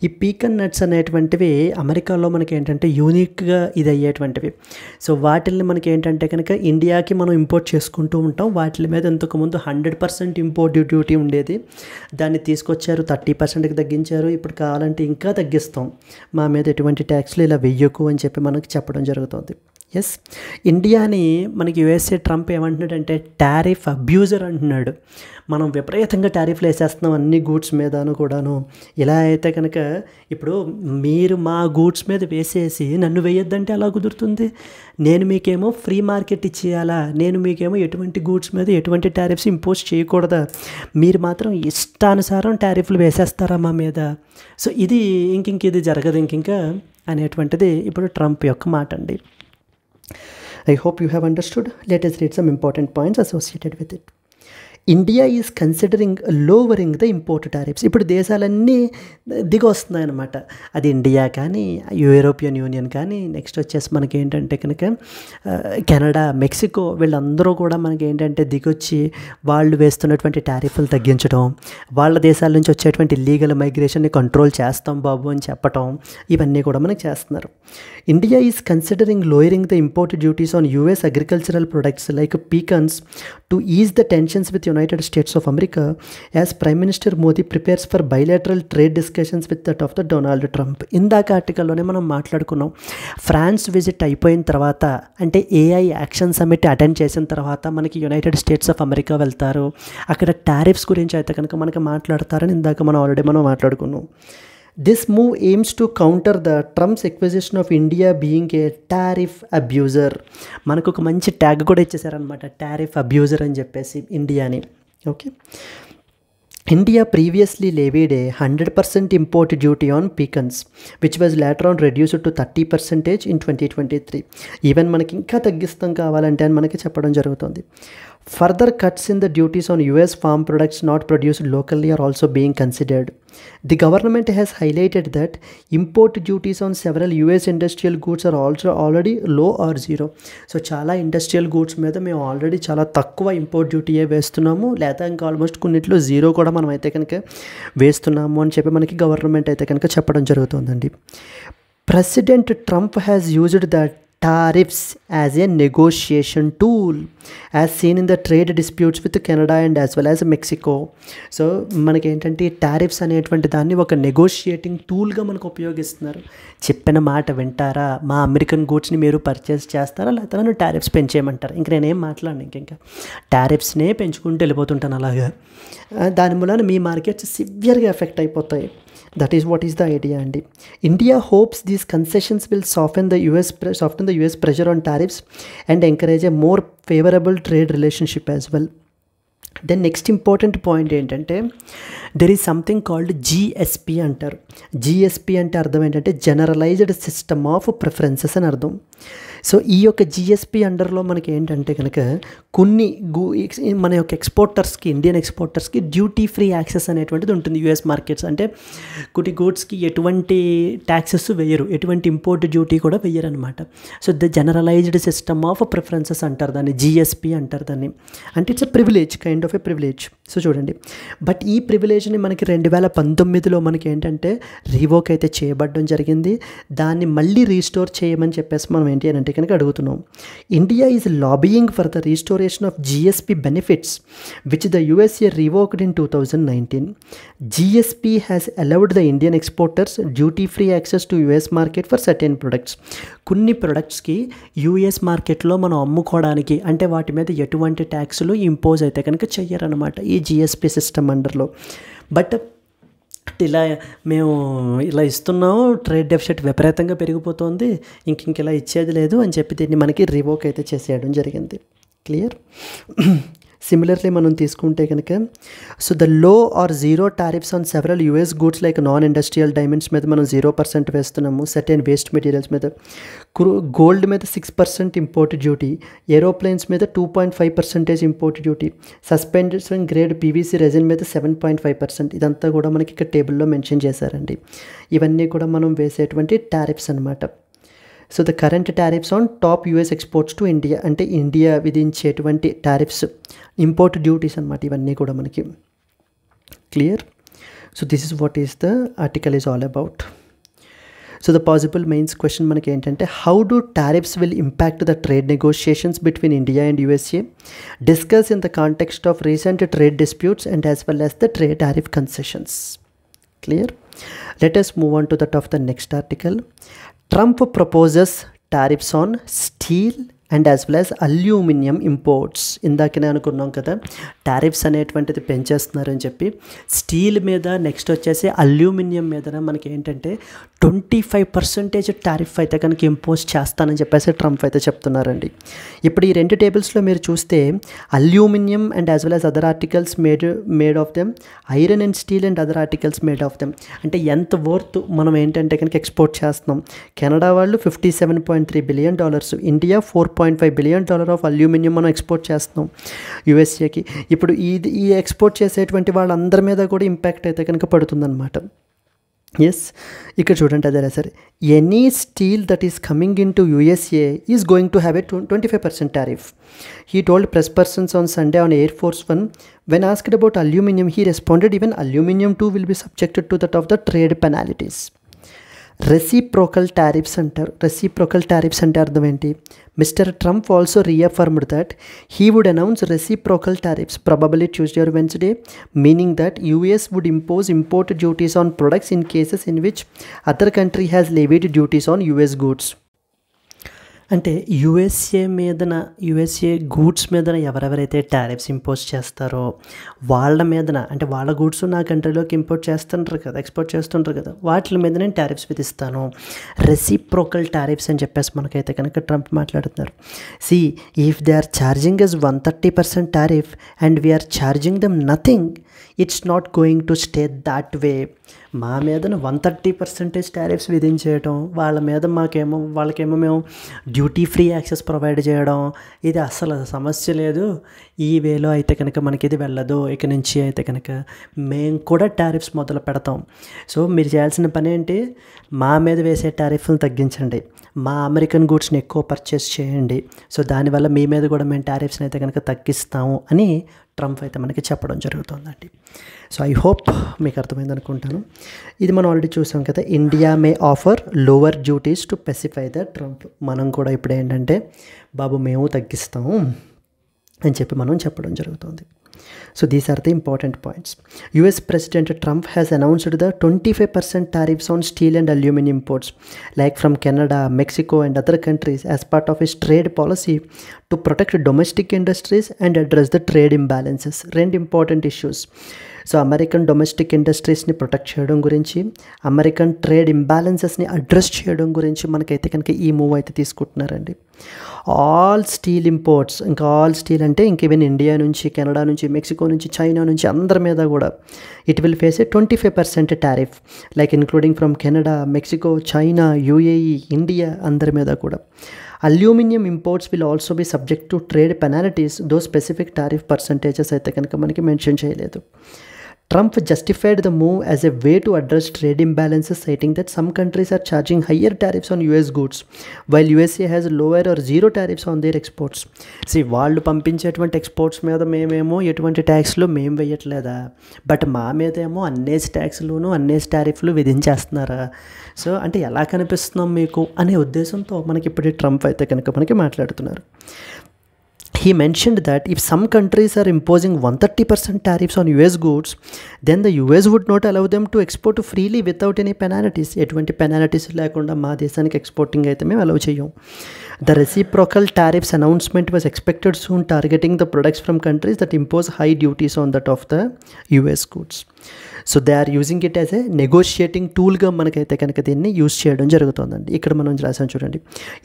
ఈ పీకన్ నట్స్ అనేటువంటివి అమెరికాలో మనకి ఏంటంటే యూనిక్గా ఇది అయ్యేటువంటివి. సో వాటిల్ని మనకి ఏంటంటే కనుక ఇండియాకి మనం ఇంపోర్ట్ చేసుకుంటూ ఉంటాం. వాటి మీద ఇంతకుముందు 100% ఇంపోర్ట్ డ్యూటీ ఉండేది, దాన్ని తీసుకొచ్చారు 30%కి తగ్గించారు. ఇప్పుడు కావాలంటే ఇంకా తగ్గిస్తాం, మా మీద ఎటువంటి ట్యాక్స్లు ఇలా వెయ్యకు అని చెప్పి మనకి చెప్పడం జరుగుతుంది. ఎస్, ఇండియాని మనకి యుఎస్ఏ ట్రంప్ ఏమంటున్నాడంటే టారిఫ్ అబ్యూజర్ అంటున్నాడు. మనం విపరీతంగా టారిఫ్లు వేసేస్తున్నాం అన్ని గూడ్స్ మీదను కూడాను. ఇలా అయితే కనుక ఇప్పుడు మీరు మా గూడ్స్ మీద వేసేసి నన్ను వేయొద్దంటే ఎలా కుదురుతుంది? నేను మీకేమో ఫ్రీ మార్కెట్ ఇచ్చేయాలా? నేను మీకేమో ఎటువంటి గూడ్స్ మీద ఎటువంటి టారిఫ్స్ ఇంపోజ్ చేయకూడదా? మీరు మాత్రం ఇష్టానుసారం టారిఫ్లు వేసేస్తారా మా మీద? సో ఇది ఇది జరగదు ఇంకా అనేటువంటిది ఇప్పుడు ట్రంప్ యొక్క మాట అండి. I hope you have understood. Let us read some important points associated with it. India is considering lowering the import tariffs. ఇప్పుడు దేశాలన్నీ దిగొస్తున్నాయి అన్నమాట. అది ఇండియా కానీ యూరోపియన్ యూనియన్ కానీ నెక్స్ట్ వచ్చేసి మనకి ఏంటంటే కనుక కెనడా మెక్సికో వీళ్ళందరూ కూడా మనకి ఏంటంటే దిగొచ్చి వాళ్ళు వేస్తున్నటువంటి టారిఫ్లు తగ్గించడం, వాళ్ళ దేశాల నుంచి వచ్చేటువంటి ఇల్లీగల్ మైగ్రేషన్ని కంట్రోల్ చేస్తాం బాబు అని చెప్పటం, ఇవన్నీ కూడా మనకి చేస్తున్నారు. India is considering lowering the import duties on US agricultural products like pecans to ease the tensions with United States of America as Prime Minister Modi prepares for bilateral trade discussions with that of the Donald Trump. ఇందాక ఆర్టికల్లోనే మనం మాట్లాడుకున్నాం, France visit అయిపోయిన తర్వాత అంటే AI action summit attend చేసిన తర్వాత మనకి United States of America వెళ్తారు, అక్కడ టారిఫ్స్ గురించి అయితే కనుక మనకి మాట్లాడతారని ఇందాక మనం మాట్లాడుకున్నాం. This move aims to counter the Trump's accusation of India being a tariff abuser. మనకు ఒక మంచి ట్యాగ్ కూడా ఇచ్చేసారనమాట, టారిఫ్ అబ్యూజర్ అని చెప్పేసి ఇండియాని. Okay, India previously levied a 100% import duty on pecans, which was later on reduced to 30% in 2023. Even మనకి ఇంకా తగ్గిస్తాం కావాలంటే అని మనకి చెప్పడం జరుగుతుంది. Further cuts in the duties on US farm products not produced locally are also being considered. The government has highlighted that import duties on several US industrial goods are also already low or zero. So చాలా industrial goods మీద మేము already చాలా తక్కువ import డ్యూటీయే వేస్తున్నాము, లేదా ఇంకా almost కొన్నిట్లో zero కూడా మనం అయితే కనుక వేస్తున్నాము అని చెప్పి మనకి గవర్నమెంట్ అయితే కనుక చెప్పడం జరుగుతుందండి. President Trump has used the tariffs as a negotiation tool as seen in the trade disputes with Canada and as well as Mexico. So మనకి ఏంటంటే ఈ టారిఫ్స్ అనేటువంటి దాన్ని ఒక నెగోషియేటింగ్ టూల్గా మనకు ఉపయోగిస్తున్నారు. చెప్పిన మాట వింటారా, మా అమెరికన్ గూడ్స్ని మీరు పర్చేస్ చేస్తారా, లేకపోతే నన్ను టారిఫ్స్ పెంచేయమంటారు? ఇంక నేనేం మాట్లాడను, ఇంకా టారిఫ్స్నే పెంచుకుంటూ వెళ్ళిపోతుంటాను అలాగా. దాని మూలన మీ మార్కెట్స్ సివియర్గా ఎఫెక్ట్ అయిపోతాయి. That is what is the idea. And India hopes these concessions will soften the US pressure on tariffs and encourage a more favorable trade relationship as well. Then next important point ఏంటంటే there is something called GSP అంటారు. GSP అంటే అర్థం ఏంటంటే generalized system of preferences అని అర్థం. So ఈ యొక్క GSP అండర్లో మనకి ఏంటంటే కనుక కొన్ని మన యొక్క ఎక్స్పోర్టర్స్కి, ఇండియన్ ఎక్స్పోర్టర్స్కి డ్యూటీ ఫ్రీ యాక్సెస్ అనేటువంటిది ఉంటుంది యూఎస్ మార్కెట్స్. అంటే కొన్ని గూడ్స్కి ఎటువంటి ట్యాక్సెస్ వేయరు, ఎటువంటి ఇంపోర్ట్ డ్యూటీ కూడా వేయరు అనమాట. So the generalised system of preferences అంటారు దాన్ని, జిఎస్పి అంటారు దాన్ని. అంటే it's a privilege, kind of a privilege. So చూడండి, బట్ ఈ ప్రివిలేజ్ని మనకి 2019లో మనకి ఏంటంటే రీవోక్ అయితే చేయబడడం జరిగింది. దాన్ని మళ్ళీ రీస్టోర్ చేయమని చెప్పేసి మనం ఏంటి అని అంటే కనుక అడుగుతున్నాం. India is lobbying for the restoration of GSP benefits which the USA revoked in 2019. GSP has allowed the Indian exporters duty free access to US market for certain products. కొన్ని ప్రొడక్ట్స్కి యుఎస్ మార్కెట్లో మనం అమ్ముకోవడానికి, అంటే వాటి మీద ఎటువంటి ట్యాక్స్లు ఇంపోజ్ అయితే కనుక చెయ్యరనమాట ఈ జిఎస్పి సిస్టమ్ అండర్లో. బట్ ఇలా మేము ఇలా ఇస్తున్నాం, ట్రేడ్ డెఫిసిట్ విపరీతంగా పెరిగిపోతుంది, ఇంక ఇలా ఇచ్చేది లేదు అని చెప్పి దీన్ని మనకి రివోక్ అయితే చేసేయడం జరిగింది. క్లియర్? సిమిలర్లీ మనం తీసుకుంటే కనుక so the low or zero tariffs on several US goods like non industrial diamonds మీద మనం 0% వేస్తున్నాము, సర్టెన్ వేస్ట్ మెటీరియల్స్ మీద, గోల్డ్ మీద 6% ఇంపోర్ట్ డ్యూటీ, ఏరోప్లేన్స్ మీద 2.5% import duty, suspension grade PVC resin మీద 7.5%. ఇదంతా కూడా మనకి ఇక్కడ టేబుల్లో మెన్షన్ చేశారండి. ఇవన్నీ కూడా మనం వేసేటువంటి టారిఫ్స్ అనమాట. So the current tariffs on top US exports to India, అంటే ఇండియా విధించేటువంటి టారిఫ్స్, ఇంపోర్ట్ డ్యూటీస్ అనమాట ఇవన్నీ కూడా మనకి. Clear? So this is what is the article is all about. So the possible mains question మనకి ఏంటంటే how do tariffs will impact the trade negotiations between India and USA, discuss in the context of recent trade disputes and as well as the trade tariff concessions. Clear? Let us move on to the next article. Trump proposes tariffs on steel and as well as aluminium imports. ఇందాకనే అనుకున్నాం కదా tariffs అనేటువంటిది పెంచేస్తున్నారని చెప్పి. Steel మీద, next వచ్చేసి aluminium మీద మనకి ఏంటంటే 25% టారిఫ్ అయితే కనుక ఇంపోజ్ చేస్తానని చెప్పేసి ట్రంప్ అయితే చెప్తున్నారండి. ఇప్పుడు ఈ రెండు టేబుల్స్లో మీరు చూస్తే aluminium and as well as other articles made of them, iron and steel and other articles made of them. అంటే ఎంత వర్త్ మనం ఏంటంటే కనుక ఎక్స్పోర్ట్ చేస్తున్నాం. కెనడా వాళ్ళు $57.3 billion, India $4.5 billion of aluminium మనం ఎక్స్పోర్ట్ చేస్తున్నాం యూఎస్ఏకి. ఇప్పుడు ఈ ఎక్స్పోర్ట్ చేసేటువంటి వాళ్ళందరి మీద కూడా ఇంపాక్ట్ అయితే కనుక పడుతుందన్నమాట. ఎస్, ఇక్కడ చూడండి అదే సరే, any steel that is coming in to USA is going to have a 25% tariff. He told press persons on Sunday on Air Force One. When asked about aluminum, he responded, even aluminum too will be subjected to that of the trade penalties. Reciprocal tariffs అంటారు. Reciprocal tariffs అంటే అర్థం ఏంటి? Mr Trump also reaffirmed that he would announce reciprocal tariffs probably Tuesday or Wednesday, meaning that US would impose import duties on products in cases in which other country has levied duties on US goods. అంటే USA goods మీద ఎవరెవరైతే tariffs impose చేస్తారో వాళ్ళ మీదన, అంటే వాళ్ళ goods నా కంట్రీలోకి import చేస్తుంటారు కదా, ఎక్స్పోర్ట్ చేస్తుంటారు కదా, వాటి మీద నేను టారిఫ్స్ విధిస్తాను. రెసిప్రోకల్ టారిఫ్స్ అని చెప్పేసి మనకైతే కనుక ట్రంప్ మాట్లాడుతున్నారు. See, if they are charging us 130% tariff and we are charging them nothing, it's not going to stay that way. మా మీద 130% టారిఫ్స్ విధించేయడం, వాళ్ళకేమో మేము డ్యూటీ ఫ్రీ యాక్సెస్ ప్రొవైడ్ చేయడం, ఇది అసలు సమస్య లేదు. ఈ వేలో అయితే కనుక మనకి ఇది వెళ్ళదు. ఇక నుంచి అయితే కనుక మేము కూడా టారిఫ్స్ మొదలు పెడతాం. సో మీరు చేయాల్సిన పని ఏంటి? మా మీద వేసే టారిఫ్లను తగ్గించండి, మా అమెరికన్ గూడ్స్ని ఎక్కువ పర్చేస్ చేయండి. సో దానివల్ల మీ మీద కూడా మేము టారిఫ్స్ని అయితే కనుక తగ్గిస్తాము అని ట్రంప్ అయితే మనకి చెప్పడం జరుగుతుందండి. సో ఐ హోప్ మీకు అర్థమైంది అనుకుంటాను. ఇది మనం ఆల్రెడీ చూసాం కదా, India may offer lower duties to specify the Trump. మనం కూడా ఇప్పుడు ఏంటంటే బాబు మేము తగ్గిస్తాము అని చెప్పి మనం చెప్పడం జరుగుతుంది. So these are the important points. US President Trump has announced the 25% tariffs on steel and aluminum imports, like from Canada, Mexico and other countries, as part of his trade policy to protect domestic industries and address the trade imbalances. Two important issues. So American domestic ఇండస్ట్రీస్ని protect చేయడం గురించి, American trade ఇంబ్యాలెన్సెస్ని address చేయడం గురించి మనకైతే కనుక ఈ move అయితే తీసుకుంటున్నారండి. All steel imports, ఇంకా ఆల్ స్టీల్ అంటే ఇంక ఈవెన్ ఇండియా నుంచి, కెనడా నుంచి, మెక్సికో నుంచి, చైనా నుంచి అందరి మీద కూడా it will face A 25% tariff, like including from Canada, Mexico, China, UAE, India అందరి మీద కూడా. Aluminium imports will also be subject to trade penalties, though specific tariff percentages అయితే కనుక మనకి మెన్షన్ చేయలేదు. Trump justified the move as a way to address trade imbalances, citing that some countries are charging higher tariffs on US goods, while USA has lower or zero tariffs on their exports. See, వాళ్ళు పంపించేటువంటి exports మీద మేమేమో ఎటువంటి ట్యాక్స్లు మేము వేయట్లేదా, but మా మీద ఏమో అన్నేసి ట్యాక్స్లును అన్నేసి టారిఫ్లు విధించేస్తున్నారా? So అంటే ఎలా కనిపిస్తున్నాం మీకు అనే ఉద్దేశంతో మనకి ఇప్పుడు ట్రంప్ అయితే కనుక మనకి మాట్లాడుతున్నారు. He mentioned that if some countries are imposing 130% tariffs on US goods, then the US would not allow them to export freely without any penalties. ఎటువంటి పెనాలిటీస్ లేకుండా మా దేశానికి ఎక్స్పోర్టింగ్ అయితే మేము అలౌ చేయం. The reciprocal tariffs announcement was expected soon, targeting the products from countries that impose high duties on that of the US goods. So they are using it as a negotiating టూల్గా మనకైతే కనుక దీన్ని use చేయడం జరుగుతుందండి. ఇక్కడ మనం రాసాం చూడండి,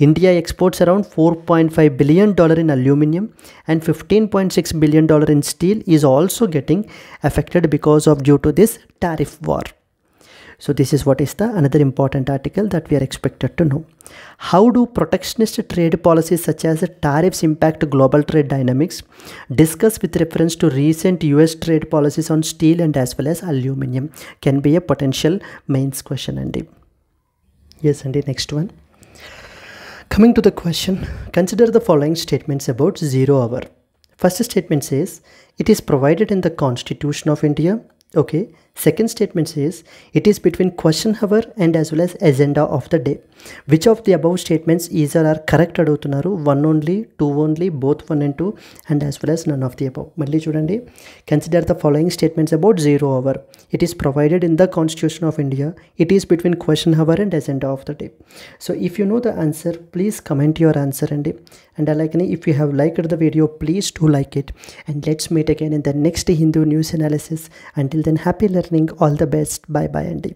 India exports around $4.5 billion in aluminium and $15.6 billion in steel is also getting affected because of due to this tariff war. So this is what is the another important article that we are expected to know. How do protectionist trade policies such as tariffs impact global trade dynamics? Discuss with reference to recent US trade policies on steel and as well as aluminium. Can be a potential mains question, Andy. Yes, Andy, next one. Coming to the question, consider the following statements about 0 hour. First statement says, it is provided in the Constitution of India. Okay. Second statement says, it is between question hour and as well as agenda of the day. Which of the above statements either are correct adugutunnaru? 1 only, 2 only, both 1 and 2, and as well as none of the above. Malli chudandi, consider the following statements about 0 hour. It is provided in the Constitution of India. It is between question hour and agenda of the day. So if you know the answer, please comment your answer, Andy. And if you have liked the video, please do like it. And let's meet again in the next Hindu news analysis. Until then, happy learning. All the best. Bye bye, Andy.